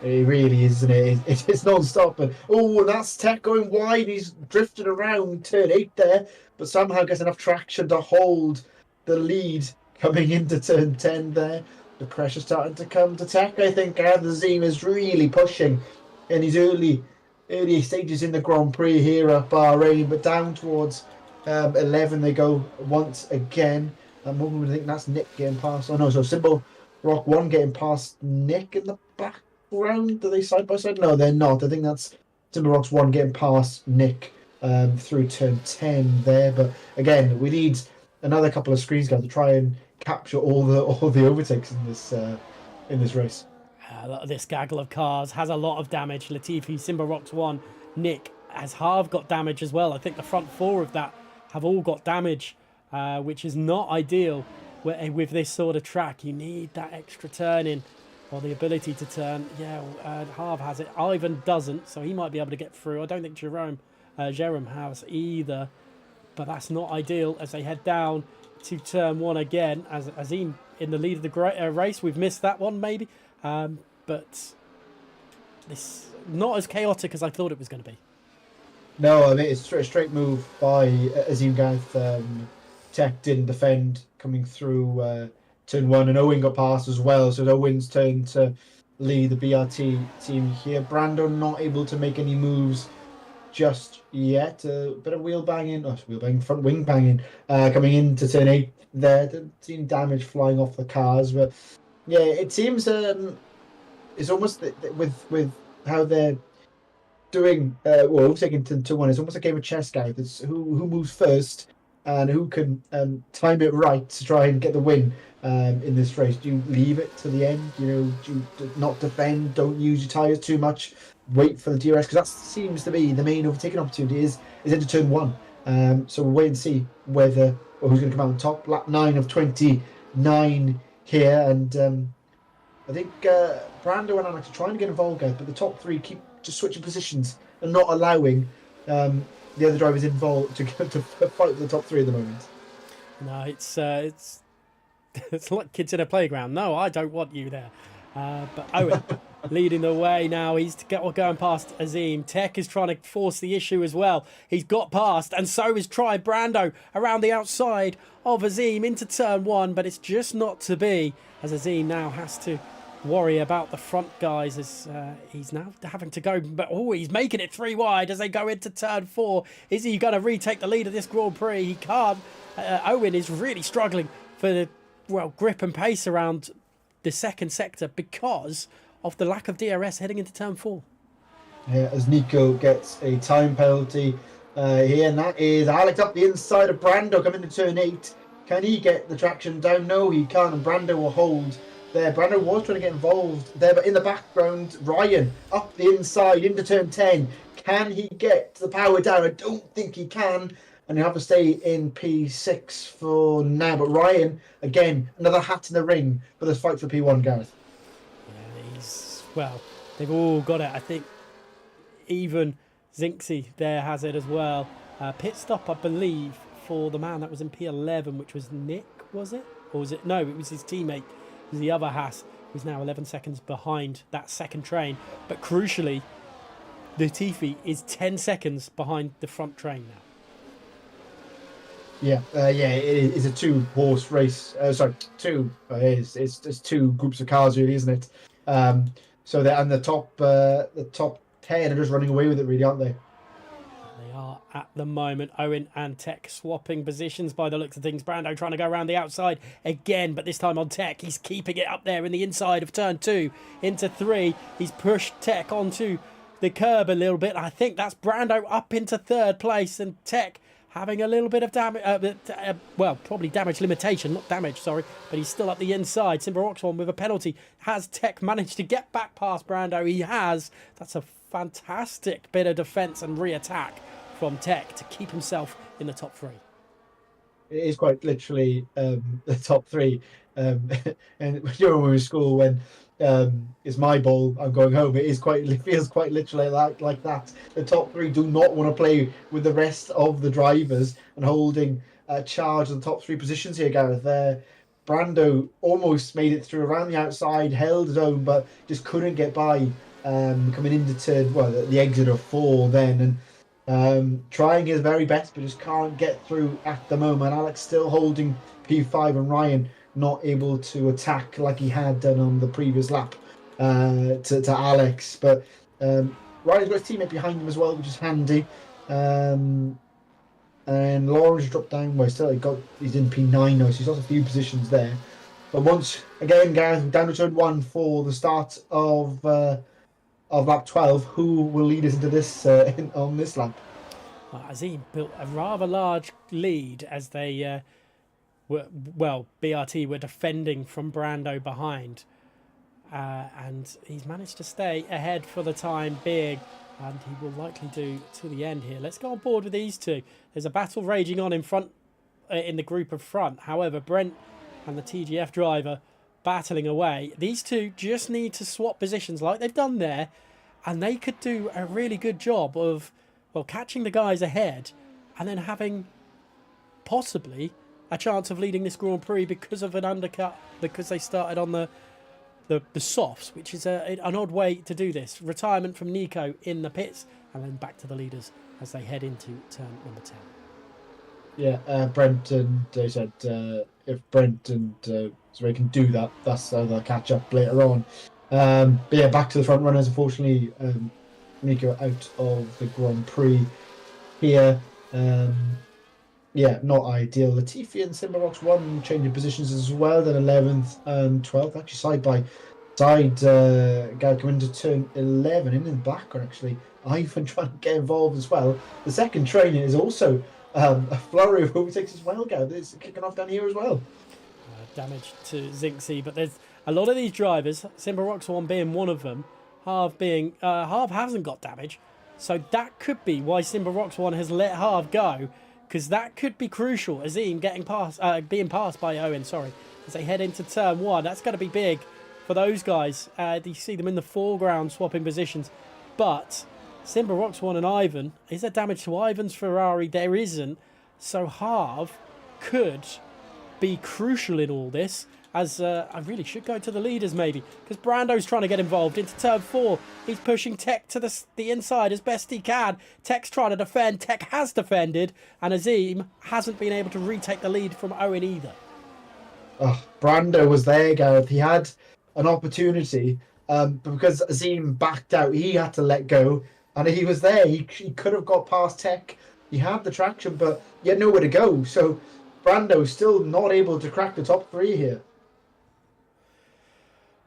It really is, isn't it? It's non-stop. And that's Tech going wide. He's drifted around turn 8 there, but somehow gets enough traction to hold the lead coming into turn 10 there. The pressure starting to come to Tech, I think. Azim is really pushing in his early stages in the Grand Prix here at Bahrain, but down towards 11 they go once again. And one would think that's Nick getting past. Oh no, so Symbol Rock 1 getting past Nick in the background. Are they side by side? No, they're not. I think that's Symbol Rocks 1 getting past Nick through turn 10 there. But again, we need another couple of screens guys to try and capture all the overtakes in this race. This gaggle of cars has a lot of damage. Latifi, Simba Rocks 1, Nick has half got damage as well. I think the front 4 of that have all got damage, which is not ideal with this sort of track. You need that extra turning or the ability to turn. Yeah, Harv has it. Ivan doesn't, so he might be able to get through. I don't think Jerome has either, but that's not ideal as they head down to turn 1 again. As Azim in the lead of the race, we've missed that one maybe. But this not as chaotic as I thought it was going to be. No, I mean it's a straight move by Azim Gath. Tech didn't defend coming through turn 1, and Owen got past as well. So it's Owen's turn to lead the BRT team here. Brando not able to make any moves just yet. A bit of front wing banging coming into turn 8 there. Seen damage flying off the cars, but yeah, it seems it's almost with how they're doing. Overtaking to 1. It's almost a game of chess, guys. It's who moves first and who can time it right to try and get the win in this race. Do you leave it to the end? Do you not defend? Don't use your tyres too much. Wait for the DRS, because that seems to be the main overtaking opportunity is into turn 1. So we'll wait and see who's going to come out on top. Lap 9 of 29 here, and I think Brando and Alex are trying to get involved, guys, but the top 3 keep just switching positions and not allowing the other drivers involved to fight for the top 3 at the moment. No, it's like kids in a playground. No, I don't want you there. But Owen leading the way now. He's going past Azim. Tech is trying to force the issue as well. He's got past, and so is Tri Brando around the outside of Azim into turn 1, but it's just not to be, as Azim now has to worry about the front guys as he's now having to go, but he's making it 3 wide as they go into turn 4. Is he going to retake the lead of this Grand Prix? He can't. Owen is really struggling for the grip and pace around the second sector because of the lack of DRS heading into turn 4. as Nico gets a time penalty here, and that is Alex up the inside of Brando coming to turn 8. Can he get the traction down? No, he can't, and Brando will hold there. Brando was trying to get involved there, but in the background, Ryan up the inside into turn 10. Can he get the power down? I don't think he can, and he'll have to stay in P6 for now. But Ryan, again, another hat in the ring for this fight for P1, Gareth. Yeah, well, they've all got it. I think even Zinksy there has it as well. Pit stop, I believe, for the man that was in P11, which was Nick, was it? Or was it? No, it was his teammate. It was the other Haas, who's now 11 seconds behind that second train. But crucially, Latifi is 10 seconds behind the front train now. Yeah, it is a 2-horse race. It's 2 groups of cars, really, isn't it? So they're and the top 10 are just running away with it, really, aren't they? They are at the moment. Owen and Tech swapping positions by the looks of things. Brando trying to go around the outside again, but this time on Tech. He's keeping it up there in the inside of turn 2 into 3. He's pushed Tech onto the curb a little bit. I think that's Brando up into 3rd place, and Tech having a little bit of damage, probably damage limitation, not damage, sorry, but he's still up the inside. Simba Oxford with a penalty. Has Tech managed to get back past Brando? He has. That's a fantastic bit of defence and re-attack from Tech to keep himself in the top 3. It is quite literally the top 3. And when we were in school, when it's my ball, I'm going home, it feels quite literally like that. The top 3 do not want to play with the rest of the drivers and holding charge of the top 3 positions here, Gareth. Brando almost made it through around the outside, held his own, but just couldn't get by coming into turn, the exit of 4 then, and trying his very best, but just can't get through at the moment. Alex still holding P5, and Ryan not able to attack like he had done on the previous lap to Alex. But Ryan's got his teammate behind him as well, which is handy. And Lawrence dropped down. Well, still he's in P9 now, so he's lost a few positions there. But once again, Gareth, down to turn 1 for the start of lap 12. Who will lead us into this on this lap? Azim built a rather large lead as they BRT were defending from Brando behind, and he's managed to stay ahead for the time being, and he will likely do to the end here. Let's go on board with these two. There's a battle raging on in front, in the group of front. However, Brent and the TGF driver battling away. These two just need to swap positions like they've done there, and they could do a really good job of catching the guys ahead and then having possibly a chance of leading this Grand Prix because of an undercut, because they started on the softs, which is an odd way to do this. Retirement from Nico in the pits, and then back to the leaders as they head into turn number 10. Yeah, Brent and they said if Brent and Zoe can do that, that's how they'll catch up later on. But yeah, back to the front runners. Unfortunately, Nico out of the Grand Prix here. Yeah, not ideal. Latifi and Simbarox 1 changing positions as well. Then 11th and 12th, actually side by side. Guy coming into turn 11 in the background, actually. Ivan trying to get involved as well. The second training is also a flurry of overtakes as well, Gav. It's kicking off down here as well. Damage to Zinksy, but there's a lot of these drivers, Simbarox 1 being one of them, Harv hasn't got damage. So that could be why Simbarox 1 has let Harv go, because that could be crucial. Azim being passed by Owen, as they head into turn 1. That's going to be big for those guys. You see them in the foreground swapping positions. But Simbarox 1 and Ivan, is there damage to Ivan's Ferrari? There isn't. So Harv could be crucial in all this, as I really should go to the leaders maybe, because Brando's trying to get involved into turn 4. He's pushing Tech to the inside as best he can. Tech's trying to defend. Tech has defended, and Azim hasn't been able to retake the lead from Owen either. Oh, Brando was there, Gareth. He had an opportunity, but because Azim backed out, he had to let go, and he was there. He could have got past Tech. He had the traction, but he had nowhere to go. So Brando's still not able to crack the top 3 here.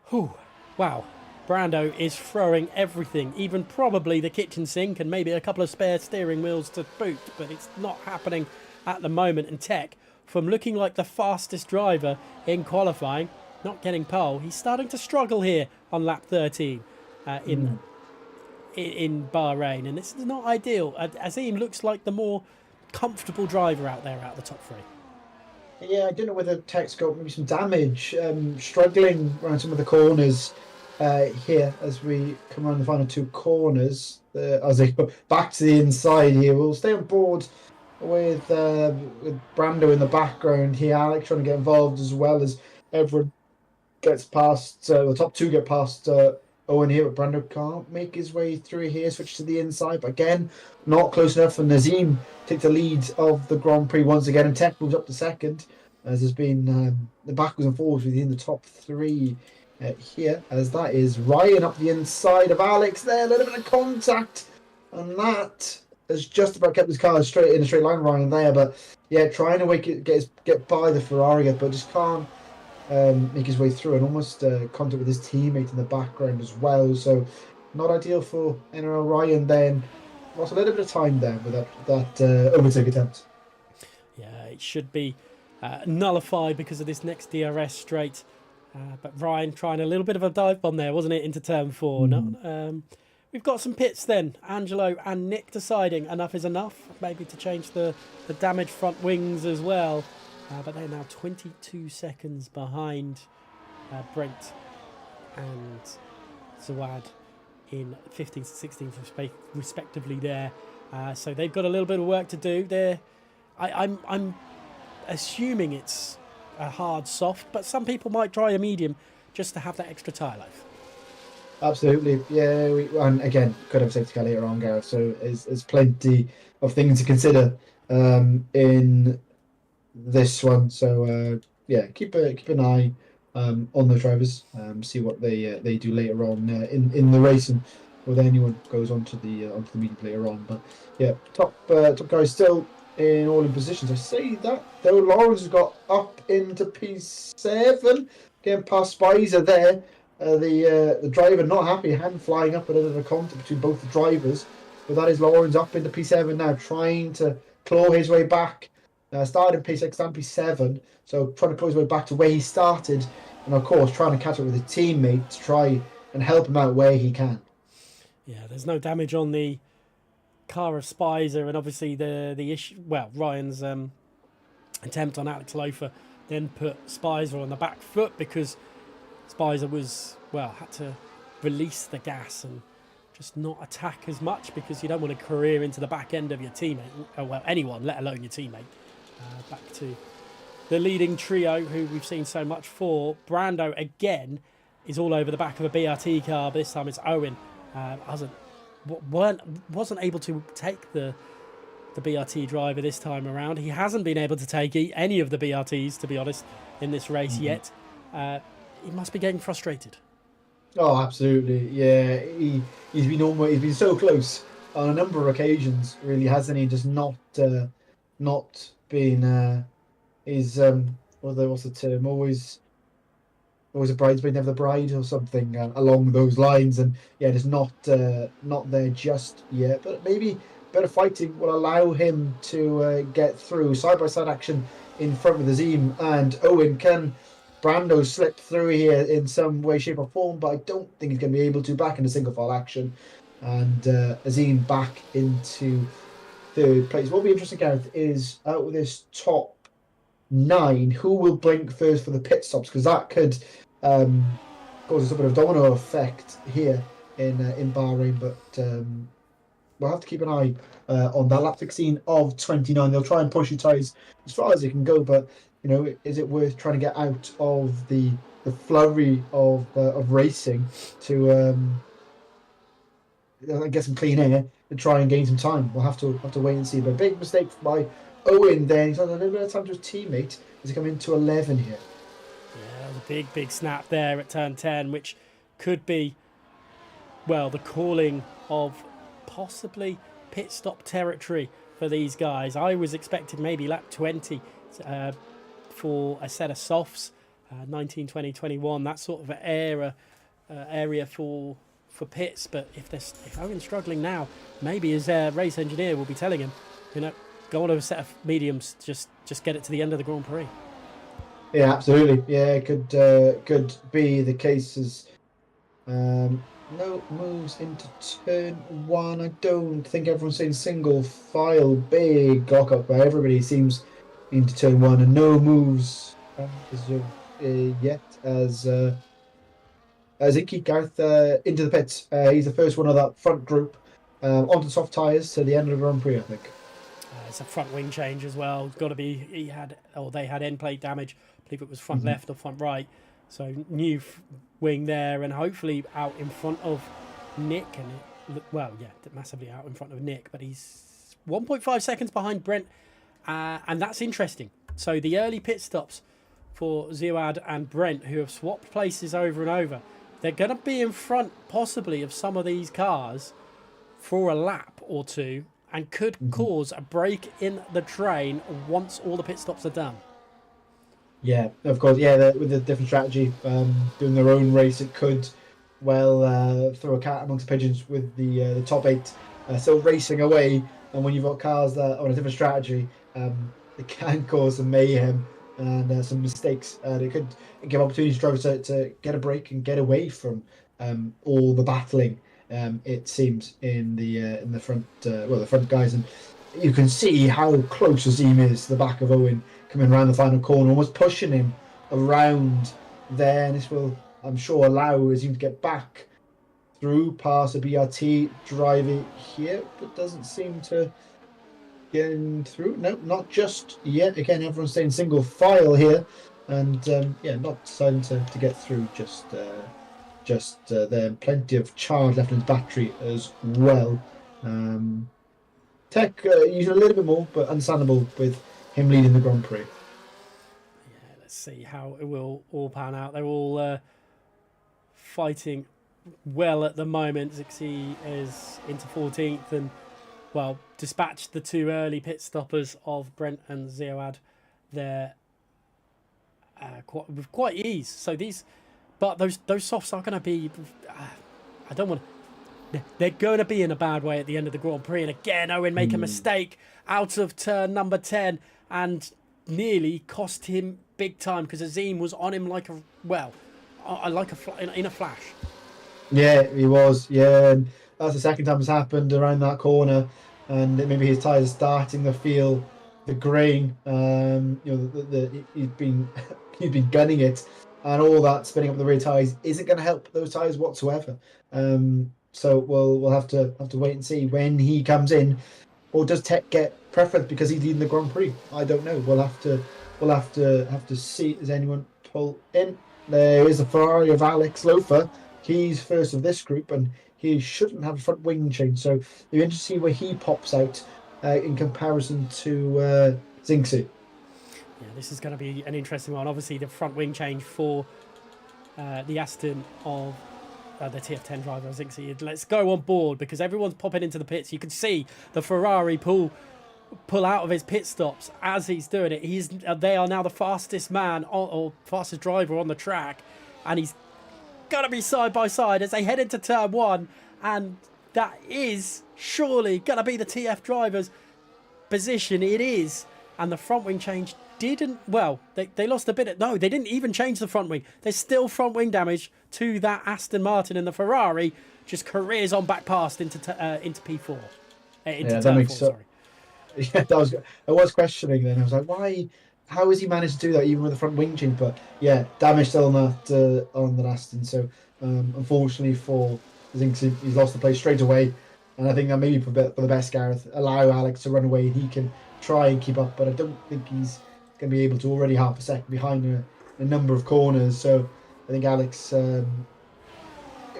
Whew. Wow. Brando is throwing everything, even probably the kitchen sink and maybe a couple of spare steering wheels to boot, but it's not happening at the moment. And Tech, from looking like the fastest driver in qualifying, not getting pole, he's starting to struggle here on lap 13 in Bahrain, and this is not ideal. Azim looks like the more comfortable driver out there out of the top three. Yeah, I don't know whether Tech's got maybe some damage, struggling around some of the corners here as we come around the final two corners. As they go back to the inside here, we'll stay on board with Brando in the background here. Alex trying to get involved as well as everyone gets past. The top two get past Owen here, but Brando can't make his way through here. Switch to the inside, but again, not close enough. And Nazim takes the lead of the Grand Prix once again, and Tech moves up to second. As there's been the backwards and forwards within the top three here, as that is Ryan up the inside of Alex there. A little bit of contact, and that has just about kept his car straight in a straight line, Ryan there. But yeah, trying to get by the Ferrari, but just can't make his way through, and almost contact with his teammate in the background as well. So not ideal for NRL Ryan. Then lost a little bit of time there with that overtake attempt. Yeah, it should be nullified because of this next DRS straight. But Ryan trying a little bit of a dive bomb there, wasn't it, into turn 4? We've got some pits then. Angelo and Nick deciding enough is enough, maybe to change the damaged front wings as well. But they're now 22 seconds behind Brent and Zawad in 15th and 16th respectively there. So they've got a little bit of work to do. I'm assuming it's a hard soft, but some people might try a medium just to have that extra tyre life. Absolutely, yeah. And again, could have safety car later on, Gareth. So there's plenty of things to consider in this one. So yeah, keep an eye on the drivers. See what they do later on in the race, and whether anyone goes onto the medium later on. But yeah, top guys still in all in positions. I say that though, Lawrence has got up into P7, getting past Spicer there. The driver not happy, hand flying up, a little bit of contact between both the drivers. But that is Lawrence up into P7 now, trying to claw his way back. Started in P6, down P7, so trying to claw his way back to where he started, and of course trying to catch up with his teammate to try and help him out where he can. Yeah, there's no damage on the car of Spicer, and obviously the issue. Well, Ryan's attempt on Alex Loafer then put Spicer on the back foot because Spicer had to release the gas and just not attack as much, because you don't want to career into the back end of your teammate, well, anyone, let alone your teammate. Back to the leading trio who we've seen so much for. Brando again is all over the back of a BRT car, but this time it's Owen. Wasn't able to take the BRT driver this time around. He hasn't been able to take any of the BRTs, to be honest, in this race yet. He must be getting frustrated. Oh, absolutely. Yeah, he's been so close on a number of occasions, really, hasn't he? Just not been what's the term? Always a bridesmaid, never the bride, or something along those lines. And yeah, just not there just yet. But maybe better fighting will allow him to get through. Side by side action in front with Azim and Owen. Can Brando slip through here in some way, shape or form? But I don't think he's going to be able to. Back in a single file action, and Azim back into third place. What will be interesting, Gareth, is out of this top 9, who will blink first for the pit stops, because that could cause a bit of domino effect here in Bahrain. But we'll have to keep an eye on that. Lap 16 of 29. They'll try and push your tyres as far as they can go, but is it worth trying to get out of the flurry of racing to get some clean air and try and gain some time? We'll have to wait and see. But a big mistake by Owen there. He's had a little bit of time to his teammate as he come into 11 here. Yeah, the big snap there at turn 10, which could be, well, the calling of possibly pit stop territory for these guys. I was expecting maybe lap 20 for a set of softs, 19, 20, 21, that sort of era area for pits. But if Owen's struggling now, maybe his race engineer will be telling him, go on a set of mediums, just get it to the end of the Grand Prix. Yeah, absolutely. Yeah, it could be the case as no moves into turn one. I don't think everyone's saying single file, big lock up where everybody seems into turn one, and no moves yet as Inky Garth into the pits. He's the first one of that front group onto soft tyres to the end of the Grand Prix, I think. It's a front wing change as well. It's got to be. They had end plate damage. I believe it was front left or front right. So new wing there, and hopefully out in front of Nick. And massively out in front of Nick. But he's 1.5 seconds behind Brent, and that's interesting. So the early pit stops for Ziad and Brent, who have swapped places over and over, they're going to be in front possibly of some of these cars for a lap or two, and could cause a break in the train once all the pit stops are done. Yeah, of course. Yeah, with the different strategy, doing their own race, it could throw a cat amongst the pigeons with the top 8 still racing away. And when you've got cars that are on a different strategy, it can cause some mayhem and some mistakes. And it could give opportunities to drivers to get a break and get away from all the battling. It seems in the front, the front guys, and you can see how close Azim is to the back of Owen coming around the final corner, almost pushing him around there. And this will, I'm sure, allow Azim to get back through past the BRT driver here, but doesn't seem to get in through. No, not just yet. Again, everyone's staying single file here, and not deciding to get through just there. Plenty of charge left in his battery as well. Tech using a little bit more, but understandable with him leading the Grand Prix. Yeah, let's see how it will all pan out. They're all fighting well at the moment. Zixi is into 14th and, dispatched the 2 early pit stoppers of Brent and Zioad there with quite ease. So but those softs are going to be, they're going to be in a bad way at the end of the Grand Prix. And again, Owen make a mistake out of turn number 10 and nearly cost him big time, because Azim was on him in a flash. Yeah, he was. Yeah, and that's the second time it's happened around that corner, and maybe his tyres are starting to feel the grain. He's been gunning it, and all that spinning up the rear tyres isn't going to help those tyres whatsoever. So we'll have to wait and see when he comes in, or does Tech get preference because he's leading the Grand Prix? I don't know. We'll have to see. Does anyone pull in? There is a Ferrari of Alex Lofer. He's first of this group, and he shouldn't have a front wing change. So you're interested to see where he pops out in comparison to Zinxi. Yeah, this is going to be an interesting one. Obviously, the front wing change for the Aston of the TF10 driver, Zinxi. Let's go on board, because everyone's popping into the pits. You can see the Ferrari pull out of his pit stops as he's doing it. They are now the fastest man or fastest driver on the track, and he's going to be side by side as they head into turn 1, and that is surely going to be the TF driver's position. It is, and the front wing change didn't, they lost a bit. They didn't even change the front wing. There's still front wing damage to that Aston Martin, and the Ferrari just careers on back past into P4. Turn 4, sorry. Yeah, I was questioning then. I was like, why? How has he managed to do that even with the front wing change? But yeah, damage still on that Aston. So unfortunately for Zinx, he's lost the place straight away. And I think that maybe for the best, Gareth, allow Alex to run away and he can try and keep up. But I don't think he's going to be able to, already half a second behind a number of corners. So I think Alex, if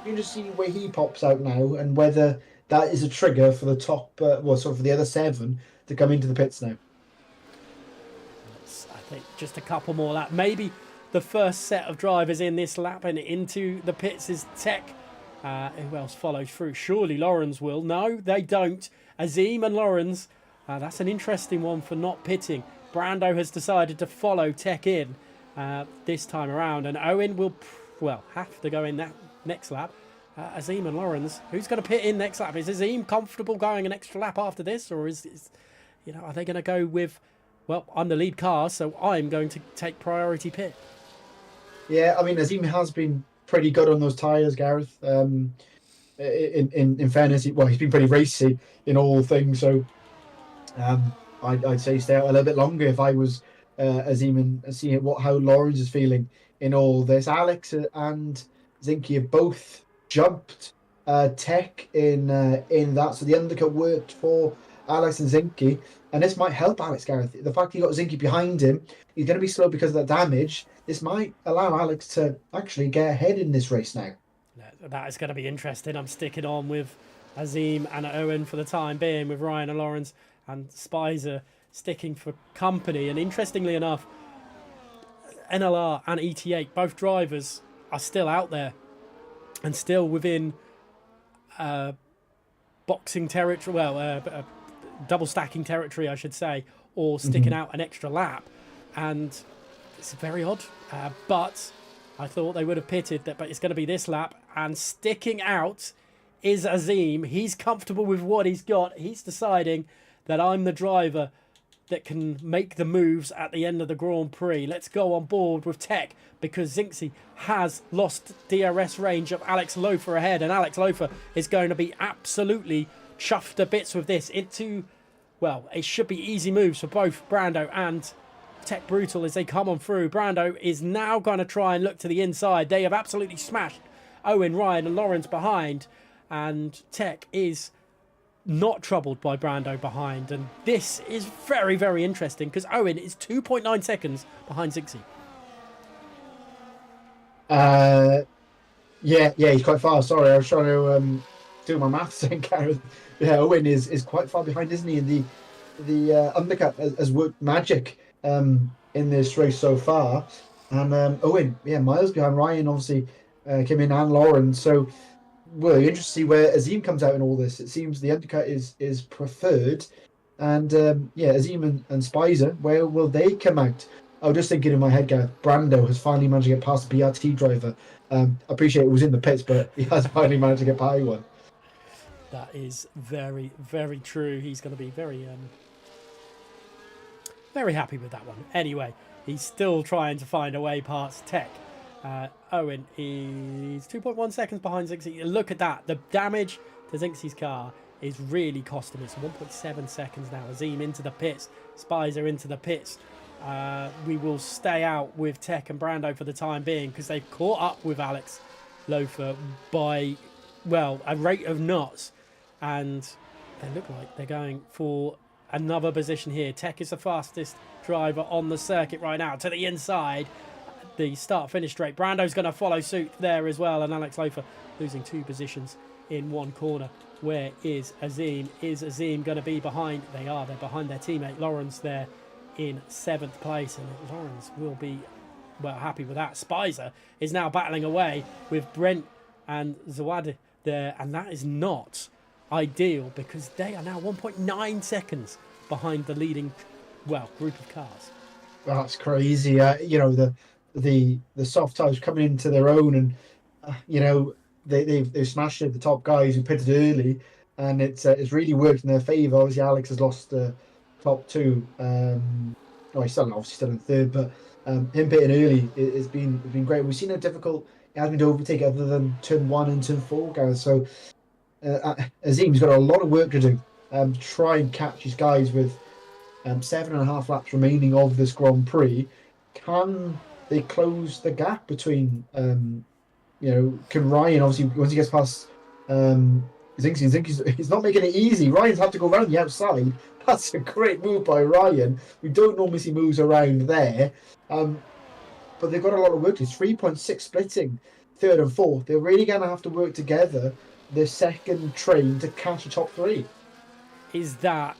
you just see where he pops out now and whether that is a trigger for the top, for the other 7 to come into the pits now. I think just a couple more laps. Maybe the first set of drivers in this lap and into the pits is Tech. Who else follows through? Surely Lawrence will. No, they don't. Azim and Lawrence. That's an interesting one for not pitting. Brando has decided to follow Tech in this time around, and Owen will have to go in that next lap. Azim and Lawrence, who's going to pit in next lap? Is Azim comfortable going an extra lap after this, or is are they going to go with, well, I'm the lead car, so I'm going to take priority pit? Yeah, I mean, Azim has been pretty good on those tyres, Gareth. In fairness, he's been pretty racy in all things, so I'd say stay out a little bit longer if I was Azim and see how Lawrence is feeling in all this. Alex and Zinky have both jumped Tech in that, so the undercut worked for Alex and Zinky, and this might help Alex, Gareth. The fact he got Zinky behind him, he's going to be slow because of that damage. This might allow Alex to actually get ahead in this race now. That is going to be interesting. I'm sticking on with Azim and Owen for the time being, with Ryan and Lawrence and Spicer sticking for company. And interestingly enough, NLR and ET8, both drivers, are still out there and still within boxing territory, double stacking territory, I should say, or sticking out an extra lap. And it's very odd, but I thought they would have pitted that, but it's going to be this lap. And sticking out is Azim. He's comfortable with what he's got. He's deciding that I'm the driver that can make the moves at the end of the Grand Prix. Let's go on board with Tech, because Zinksy has lost DRS range of Alex Lofer ahead, and Alex Lofer is going to be absolutely chuffed to bits with this. It should be easy moves for both Brando and Tech Brutal as they come on through. Brando is now going to try and look to the inside. They have absolutely smashed Owen, Ryan and Lawrence behind, and Tech is not troubled by Brando behind. And this is very, very interesting because Owen is 2.9 seconds behind Zinksy. Yeah, he's quite far. Sorry, I was trying to do my maths then, Gareth. Yeah, Owen is quite far behind, isn't he? And the undercut has worked magic in this race so far. And Owen, miles behind. Ryan obviously came in, and Lauren. So we're interested to see where Azim comes out in all this. It seems the undercut is preferred. And Azim and Spicer, where will they come out? I was just thinking in my head, Gareth, Brando has finally managed to get past the BRT driver. I appreciate it was in the pits, but he has finally managed to get by one. That is very, very true. He's going to be very, very happy with that one. Anyway, he's still trying to find a way past Tech. Owen is 2.1 seconds behind Zinksy. Look at that. The damage to Zinksy's car is really costing us. 1.7 seconds now. Azim into the pits. Spicer into the pits. We will stay out with Tech and Brando for the time being because they've caught up with Alex Lofer by, a rate of knots. And they look like they're going for another position here. Tech is the fastest driver on the circuit right now. To the inside, the start-finish straight. Brando's going to follow suit there as well. And Alex Lofer losing 2 positions in one corner. Where is Azim? Is Azim going to be behind? They are. They're behind their teammate Lawrence there in 7th place. And Lawrence will be, happy with that. Spicer is now battling away with Brent and Zawad there. And that is not ideal because they are now 1.9 seconds behind the leading, group of cars. That's crazy. The soft tyres coming into their own, and they've smashed it. The top guys who pitted early, and it's really worked in their favour. Obviously, Alex has lost the top 2. He's still in 3rd, but him pitting early has been great. We've seen how difficult it has been to overtake other than turn 1 and turn 4, guys. So Azim's got a lot of work to do to try and catch his guys with 7.5 laps remaining of this Grand Prix. Can they close the gap between, can Ryan, obviously, once he gets past Zinksy, he's not making it easy. Ryan's had to go around the outside. That's a great move by Ryan. We don't normally see moves around there. But they've got a lot of work. It's 3.6 splitting 3rd and 4th. They're really going to have to work together the second train to catch the top 3. Is that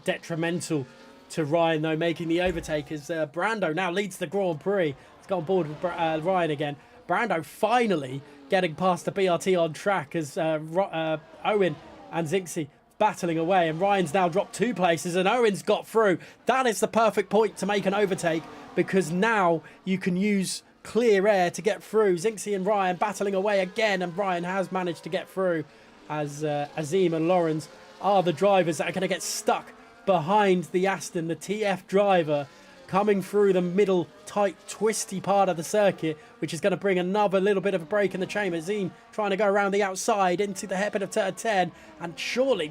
detrimental to Ryan, though, making the overtake as Brando now leads the Grand Prix? He's got on board with Ryan again. Brando finally getting past the BRT on track as Owen and Zinksy battling away, and Ryan's now dropped 2 places and Owen's got through. That is the perfect point to make an overtake because now you can use clear air to get through. Zinksy and Ryan battling away again, and Ryan has managed to get through as Azim and Lawrence are the drivers that are going to get stuck behind the Aston, the TF driver, coming through the middle, tight, twisty part of the circuit, which is going to bring another little bit of a break in the chain. Azim trying to go around the outside into the hairpin of turn 10, and surely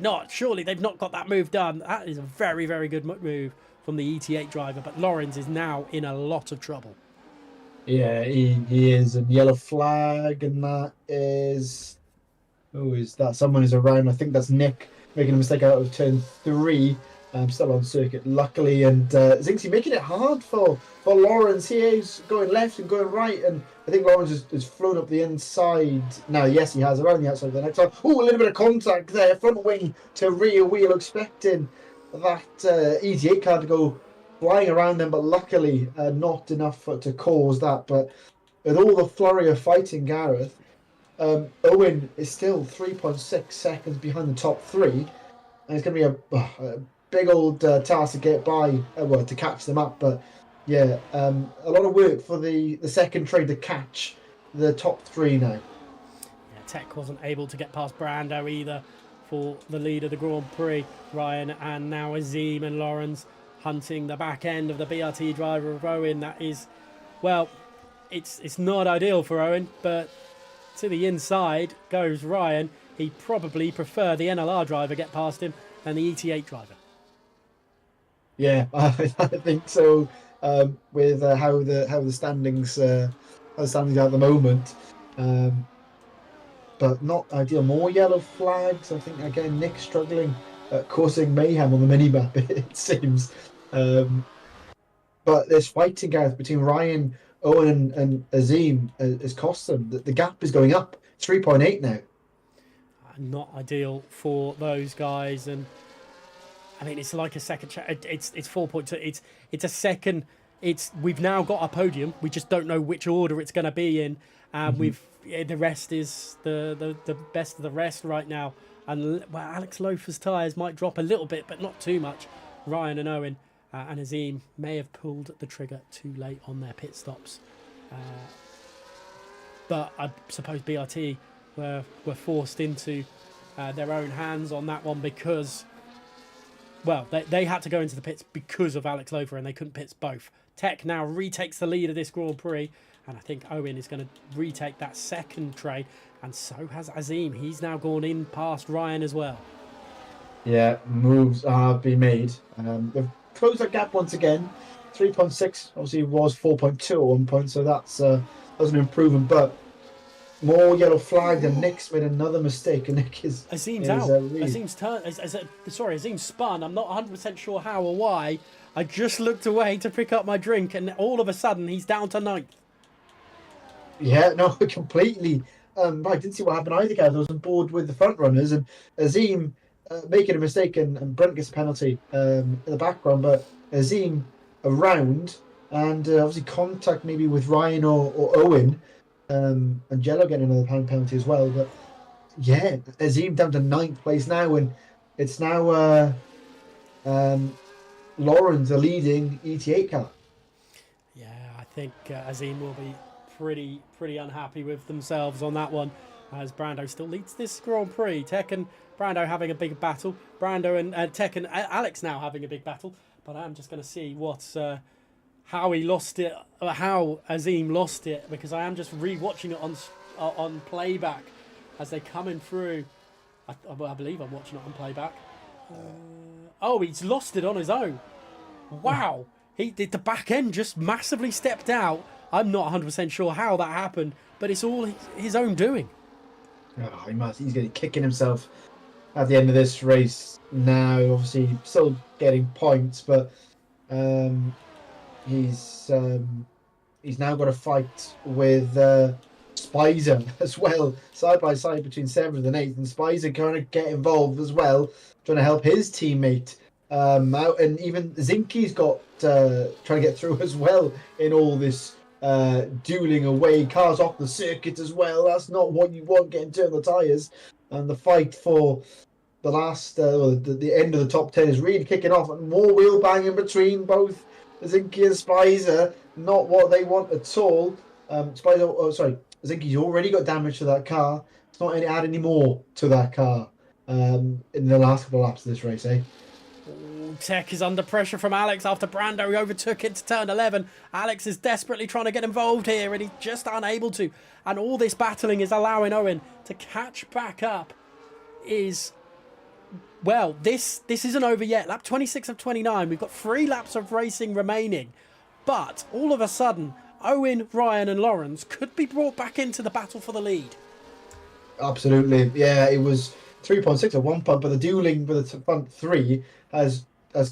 they've not got that move done. That is a very, very good move from the ET8 driver, but Lawrence is now in a lot of trouble. Yeah, he is. And yellow flag, and that is... Who is that? Someone is around. I think that's Nick making a mistake out of turn 3. Still on circuit, luckily, and Zinksy making it hard for Lawrence here. He's going left and going right, and I think Lawrence has flown up the inside. Now, yes, he has around the outside of the next time. Oh, a little bit of contact there, front wing to rear wheel, expecting that ET8 car to go flying around them, but luckily not enough to cause that. But with all the flurry of fighting, Gareth, Owen is still 3.6 seconds behind the top 3, and it's going to be a big old task to get by, to catch them up. But yeah, a lot of work for the second trade to catch the top 3 now. Yeah, Tech wasn't able to get past Brando either for the lead of the Grand Prix. Ryan and now Azim and Lawrence hunting the back end of the BRT driver of Owen. That is, well, it's not ideal for Owen, but to the inside goes Ryan. He'd probably prefer the NLR driver get past him than the ET8 driver. Yeah, I think so. With how the standings are at the moment, but not ideal. More yellow flags. I think again Nick struggling, causing mayhem on the mini map. It seems, but there's fighting, Gareth, between Ryan, Owen, and Azim has cost them. The gap is going up. 3.8 now. Not ideal for those guys, and I mean, it's like a second. It's 4.2. It's a second. We've now got a podium. We just don't know which order it's going to be in. The rest is the best of the rest right now. And Alex Loafer's tyres might drop a little bit, but not too much. Ryan and Owen and Azim may have pulled the trigger too late on their pit stops. But I suppose BRT were forced into their own hands on that one because, well, they had to go into the pits because of Alex Lover, and they couldn't pits both. Tech now retakes the lead of this Grand Prix, and I think Owen is going to retake that second trade, and so has Azim. He's now gone in past Ryan as well. Yeah, moves have been made. They've closed that gap once again. 3.6 obviously was 4.2 at one point, so that's an improvement, but more yellow flag, and Nick's made another mistake, and Nick is... Azim's out. Azim's turn. Azim's spun. I'm not 100% sure how or why. I just looked away to pick up my drink, and all of a sudden, he's down to 9th. Yeah, no, completely. I didn't see what happened either, guys. I was on board with the front runners, and Azim making a mistake, and Brent gets a penalty in the background, but Azim around, and obviously contact maybe with Ryan or Owen, and Jello getting another penalty as well. But yeah, Azim down to 9th place now, and it's now Lawrence, the leading ET8 car. Yeah, I think Azim will be pretty unhappy with themselves on that one, as Brando still leads this Grand Prix. Tech and Brando having a big battle. Brando and Tech and Alex now having a big battle. But I'm just going to see how he lost it, or how Azim lost it, because I am just re-watching it on playback as they're coming through. I believe I'm watching it on playback. Oh, he's lost it on his own. Wow. The back end just massively stepped out. I'm not 100% sure how that happened, but it's all his own doing. Oh, he's going to be kicking himself at the end of this race now. Obviously, still getting points, but he's now got a fight with Spicer as well, side by side between 7th and 8th, and Spicer kind of get involved as well, trying to help his teammate out, and even Zinky's got trying to get through as well in all this dueling away, cars off the circuit as well. That's not what you want, getting turned the tyres, and the fight for the last the end of the top 10 is really kicking off, and more wheel banging between both Zinky and Spicer. Not what they want at all. Zinky's already got damage to that car. It's not add any more to that car in the last couple of laps of this race, eh? Tech is under pressure from Alex after Brando overtook it to turn 11. Alex is desperately trying to get involved here and he's just unable to. And all this battling is allowing Owen to catch back up. Well, this isn't over yet. Lap 26 of 29. We've got 3 laps of racing remaining. But all of a sudden, Owen, Ryan and Lawrence could be brought back into the battle for the lead. Absolutely. Yeah, it was 3.6 at one point, but the dueling with the front 3 has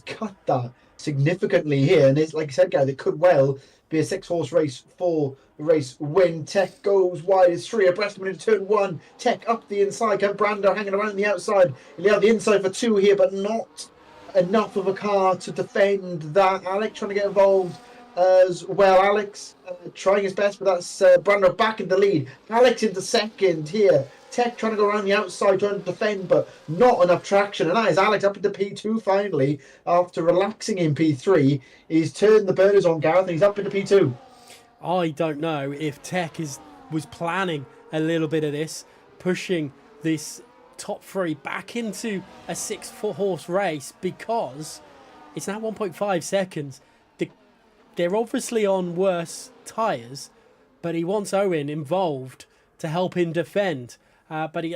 cut that significantly here. And it's, like I said, Gary, it could well be a 6-horse race for the race win. Tech goes wide. It's 3 abreast coming into turn 1. Tech up the inside. Got Brando hanging around the outside. He'll have the inside for 2 here, but not enough of a car to defend that. Alex trying to get involved as well. Alex trying his best, but that's Brando back in the lead. Alex into second here. Tech trying to go around the outside, trying to defend, but not enough traction. And that is Alex up into P2 finally. After relaxing in P3, he's turned the burners on, Gareth, and he's up into P2. I don't know if Tech was planning a little bit of this, pushing this top 3 back into a 6-horse race, because it's now 1.5 seconds. They're obviously on worse tyres, but he wants Owen involved to help him defend. But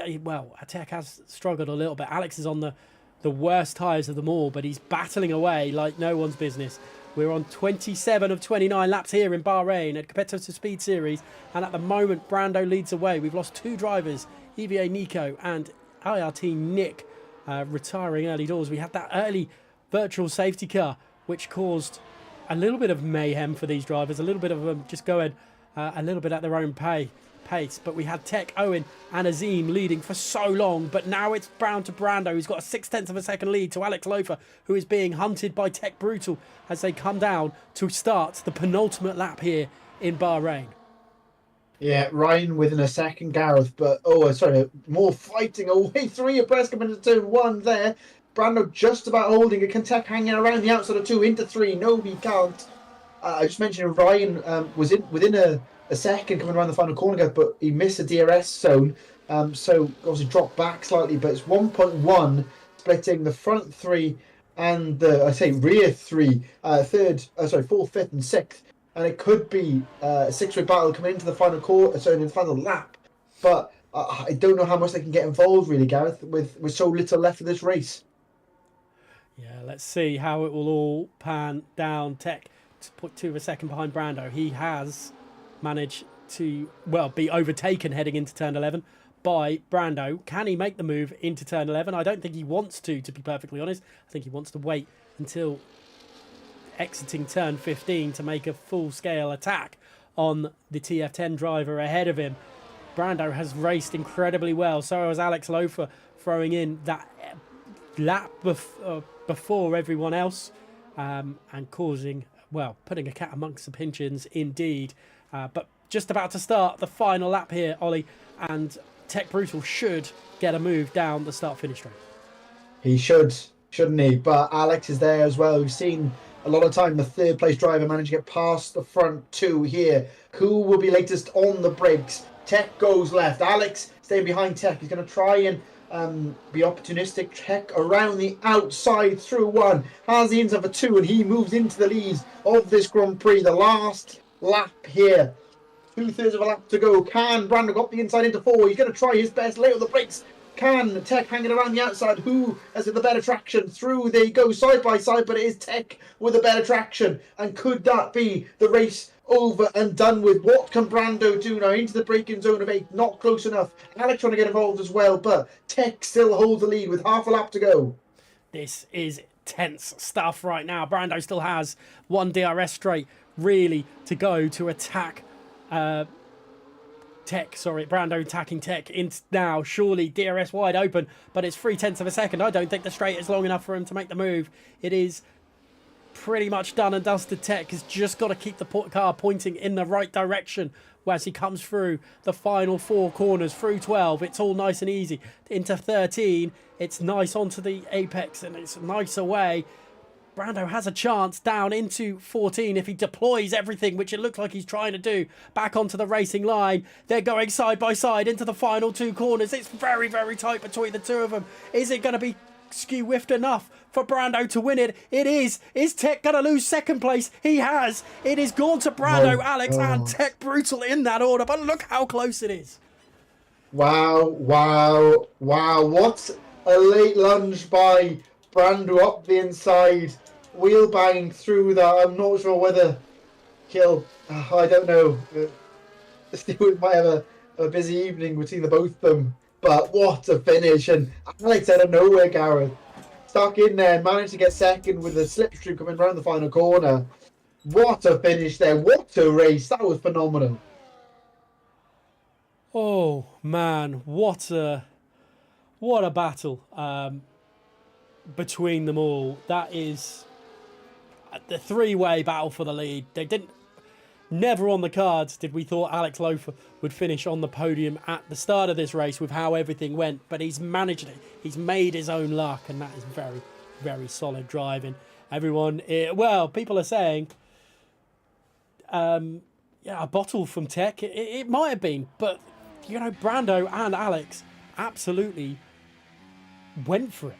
Tech has struggled a little bit. Alex is on the worst tyres of them all, but he's battling away like no one's business. We're on 27 of 29 laps here in Bahrain at Competitive Speed Series, and at the moment Brando leads away. We've lost 2 drivers, EVA Nico and IRT Nick, retiring early doors. We had that early virtual safety car, which caused a little bit of mayhem for these drivers, a little bit of them just going a little bit at their own pace. But we had Tech, Owen and Azim leading for so long, but now it's Brown to Brando, who's got a 0.6 of a second lead to Alex Loafer, who is being hunted by Tech Brutal as they come down to start the penultimate lap here in Bahrain. Yeah, Ryan within a second, Gareth, but more fighting away. 3 abreast coming into turn 1 there. Brando just about holding it. Can Tech hanging around the outside of 2 into 3? No, he can't. I just mentioned Ryan was within a second coming around the final corner, but he missed the DRS zone, so obviously dropped back slightly. But it's 1.1 splitting the front 3 and the rear 3, fourth, 5th, and 6th, and it could be a 6-way battle coming into the final in the final lap. But I don't know how much they can get involved, really, Gareth, with so little left of this race. Yeah, let's see how it will all pan down. Tech to put 2 of a second behind Brando. He has managed to, be overtaken heading into turn 11 by Brando. Can he make the move into turn 11? I don't think he wants to be perfectly honest. I think he wants to wait until exiting turn 15 to make a full-scale attack on the TF10 driver ahead of him. Brando has raced incredibly well. So has Alex Loafer, throwing in that lap before everyone else, and causing, putting a cat amongst the pigeons indeed. But just about to start the final lap here, Ollie, and Tech Brutal should get a move down the start-finish straight. He should, shouldn't he? But Alex is there as well. We've seen a lot of time the 3rd place driver manage to get past the front 2 here. Who will be latest on the brakes? Tech goes left. Alex staying behind Tech. He's going to try and be opportunistic. Tech around the outside through 1. Has the inside for 2, and he moves into the lead of this Grand Prix. The last lap here. 2/3 of a lap to go. Can Brando got the inside into 4? He's going to try his best. Late on the brakes. Can Tech hanging around the outside? Who has the better traction? Through they go side by side, but it is Tech with the better traction. And could that be the race over and done with? What can Brando do now? Into the braking zone of 8. Not close enough. Alex trying to get involved as well, but Tech still holds the lead with half a lap to go. This is tense stuff right now. Brando still has 1 DRS straight really to go to attack Tech. Brando attacking Tech now. Surely DRS wide open, but it's 0.3 of a second. I don't think the straight is long enough for him to make the move. It is pretty much done and dusted. Tech has just got to keep the car pointing in the right direction as he comes through the final 4 corners. Through 12, it's all nice and easy. Into 13, it's nice onto the apex and it's nice away. Brando has a chance down into 14 if he deploys everything, which it looks like he's trying to do, back onto the racing line. They're going side by side into the final two corners. It's very, very tight between the two of them. Is it going to be skew whiffed enough for Brando to win it? It is. Is Tech going to lose second place? He has. It is gone to Brando, Alex, and Tech Brutal in that order. But look how close it is. Wow. What a late lunge by Brando up the inside. Wheel bang through that. I'm not sure whether he'll... I don't know. Stewart might have a busy evening between the both of them. But what a finish. And Alex out of nowhere, Gareth. Stuck in there, managed to get second with a slipstream coming round the final corner. What a finish there. What a race. That was phenomenal. Oh, man. What a battle between them all. That is the three-way battle for the lead. They didn't... Never on the cards did we thought Alex Lofer would finish on the podium at the start of this race with how everything went, but he's managed it. He's made his own luck, and that is very, very solid driving. Everyone, people are saying, a bottle from Tech. It might have been, but, Brando and Alex absolutely went for it.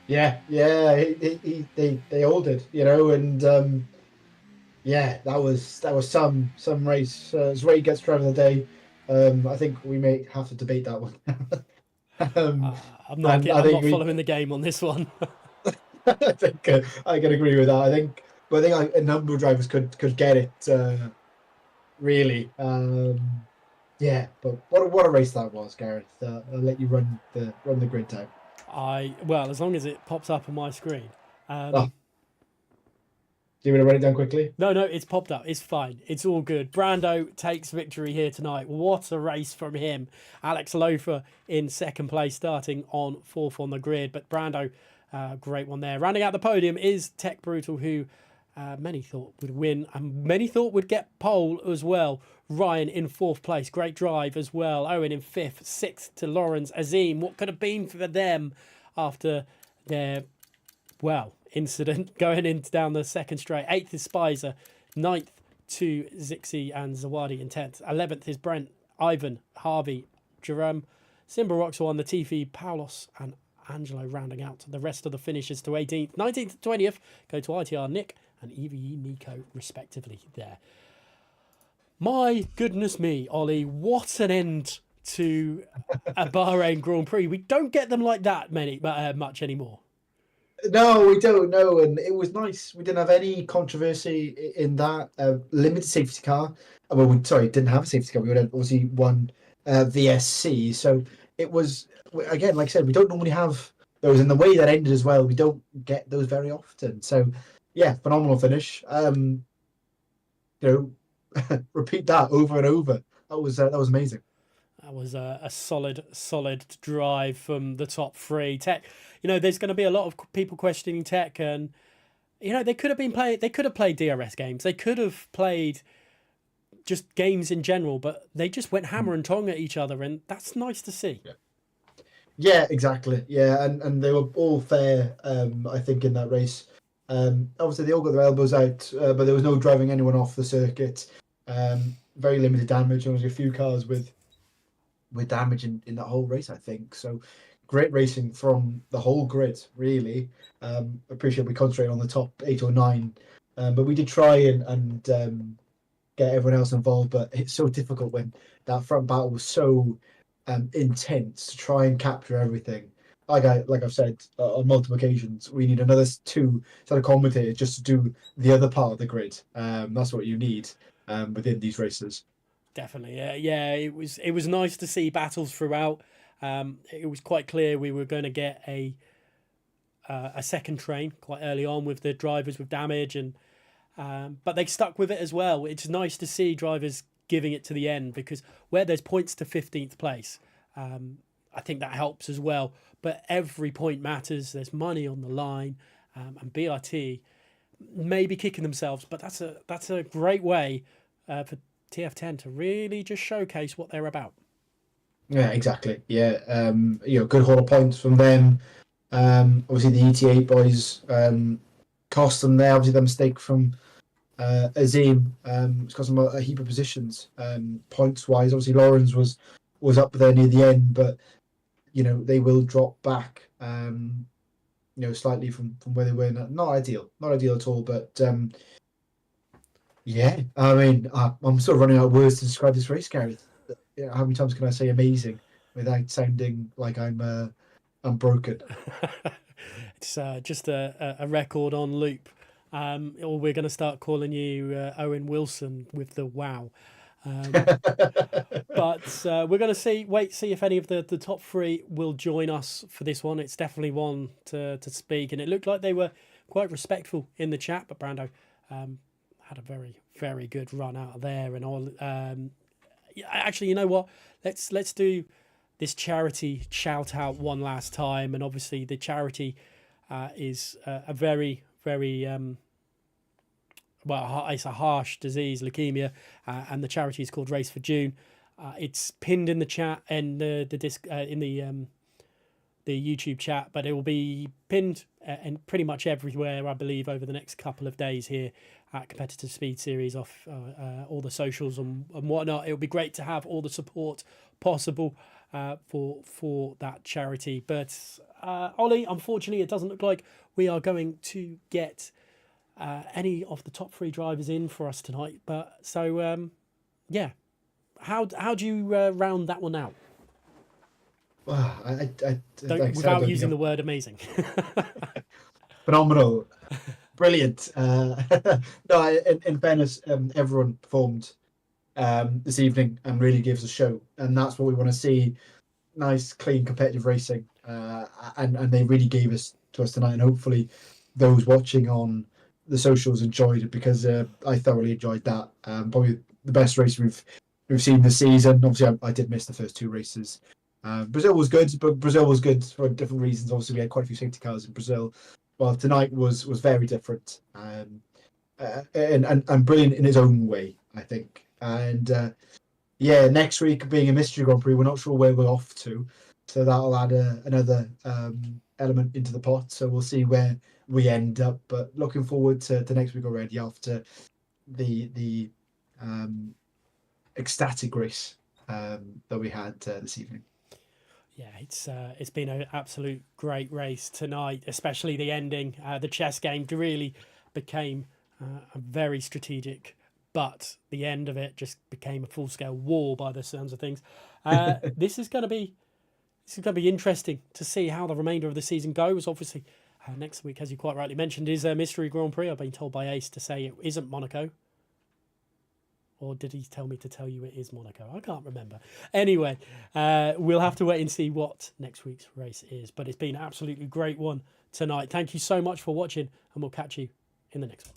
Yeah, they all did, and... that was some race. As Ray gets driver of the day, I think we may have to debate that one. I'm not following the game on this one. I think I can agree with that. I think a number of drivers could get it. Really, but what a race that was, Gareth. I'll let you run the grid time. As long as it pops up on my screen. Do you want to run it down quickly? No, it's popped up. It's fine. It's all good. Brando takes victory here tonight. What a race from him. Alex Lofer in second place, starting on fourth on the grid. But Brando, great one there. Rounding out the podium is Tech Brutal, who many thought would win and many thought would get pole as well. Ryan in fourth place. Great drive as well. Owen in fifth. Sixth to Lawrence. Azim. What could have been for them after their, incident going in down the second straight. 8th is Spicer. 9th to Zixi and Zawadi in 10th. 11th is Brent, Ivan, Harvey, Jerome, Simba Roxo on the Tifi, Paulos and Angelo rounding out the rest of the finishers to 18th. 19th to 20th go to ITR Nick and EVE Nico respectively there. My goodness me, Ollie, what an end to a Bahrain Grand Prix. We don't get them like that much anymore. No, we don't know, and it was nice. We didn't have any controversy in that. Limited safety car. Didn't have a safety car. We had obviously one VSC, so it was, again, like I said, we don't normally have those, and the way that ended as well, we don't get those very often. So, yeah, phenomenal finish. Repeat that over and over. That was amazing. That was a solid drive from the top three. Tech, there's going to be a lot of people questioning Tech, and they could have played DRS games. They could have played just games in general, but they just went hammer and tong at each other, and that's nice to see. Yeah, exactly. Yeah, and they were all fair. I think in that race, obviously they all got their elbows out, but there was no driving anyone off the circuit. Very limited damage. There was a few cars with damage in that whole race, I think. So great racing from the whole grid, really. Appreciate we concentrate on the top 8 or 9, but we did try and get everyone else involved, but it's so difficult when that front battle was so intense to try and capture everything. Like I've said on multiple occasions, we need another 2 set of commentators just to do the other part of the grid. That's what you need within these races. Definitely, yeah. It was nice to see battles throughout. It was quite clear we were going to get a second train quite early on with the drivers with damage, and but they stuck with it as well. It's nice to see drivers giving it to the end, because where there's points to 15th place, I think that helps as well. But every point matters. There's money on the line, and BRT may be kicking themselves, but that's a great way for TF10 to really just showcase what they're about. Yeah, exactly. Yeah, good haul of points from them. Obviously, the ETA boys cost them there. Obviously, the mistake from Azim it's cost them a heap of positions points wise. Obviously, Lawrence was up there near the end, but they will drop back. Slightly from where they were. Not ideal, not ideal at all. But yeah, I mean, I'm sort of running out of words to describe this race, Gary. How many times can I say amazing without sounding like I'm broken? It's just a record on loop. Or we're going to start calling you Owen Wilson with the wow. But we're going to see if any of the top three will join us for this one. It's definitely one to speak. And it looked like they were quite respectful in the chat, but Brando had a very, very good run out of there. And all. Actually, you know what? Let's do this charity shout out one last time. And obviously the charity is a very, very... it's a harsh disease, leukemia, and the charity is called Race for June. It's pinned in the chat and the YouTube chat, but it will be pinned and pretty much everywhere, I believe, over the next couple of days here at Competitive Speed Series off all the socials and whatnot. It would be great to have all the support possible for that charity. But Ollie, unfortunately, it doesn't look like we are going to get any of the top three drivers in for us tonight. But so yeah, how do you round that one out? Well, Without using the word amazing. Phenomenal, brilliant. No, in fairness, everyone performed this evening and really gives a show, and that's what we want to see. Nice, clean, competitive racing, and they really gave us to us tonight, and hopefully those watching on the socials enjoyed it, because I thoroughly enjoyed that. Probably the best race we've seen this season. Obviously, I did miss the first two races. Brazil was good, but Brazil was good for different reasons. Obviously, we had quite a few safety cars in Brazil. Well, tonight was very different, and brilliant in its own way, I think. And yeah, next week being a mystery Grand Prix, we're not sure where we're off to, so that'll add another element into the pot. So we'll see where we end up. But looking forward to next week already after the ecstatic race that we had this evening. Yeah, it's been an absolute great race tonight, especially the ending. The chess game really became a very strategic, but the end of it just became a full-scale war by the sounds of things. This is going to be interesting to see how the remainder of the season goes. Obviously, next week, as you quite rightly mentioned, is a mystery Grand Prix. I've been told by Ace to say it isn't Monaco. Or did he tell me to tell you it is Monaco? I can't remember. Anyway, we'll have to wait and see what next week's race is. But it's been an absolutely great one tonight. Thank you so much for watching, and we'll catch you in the next one.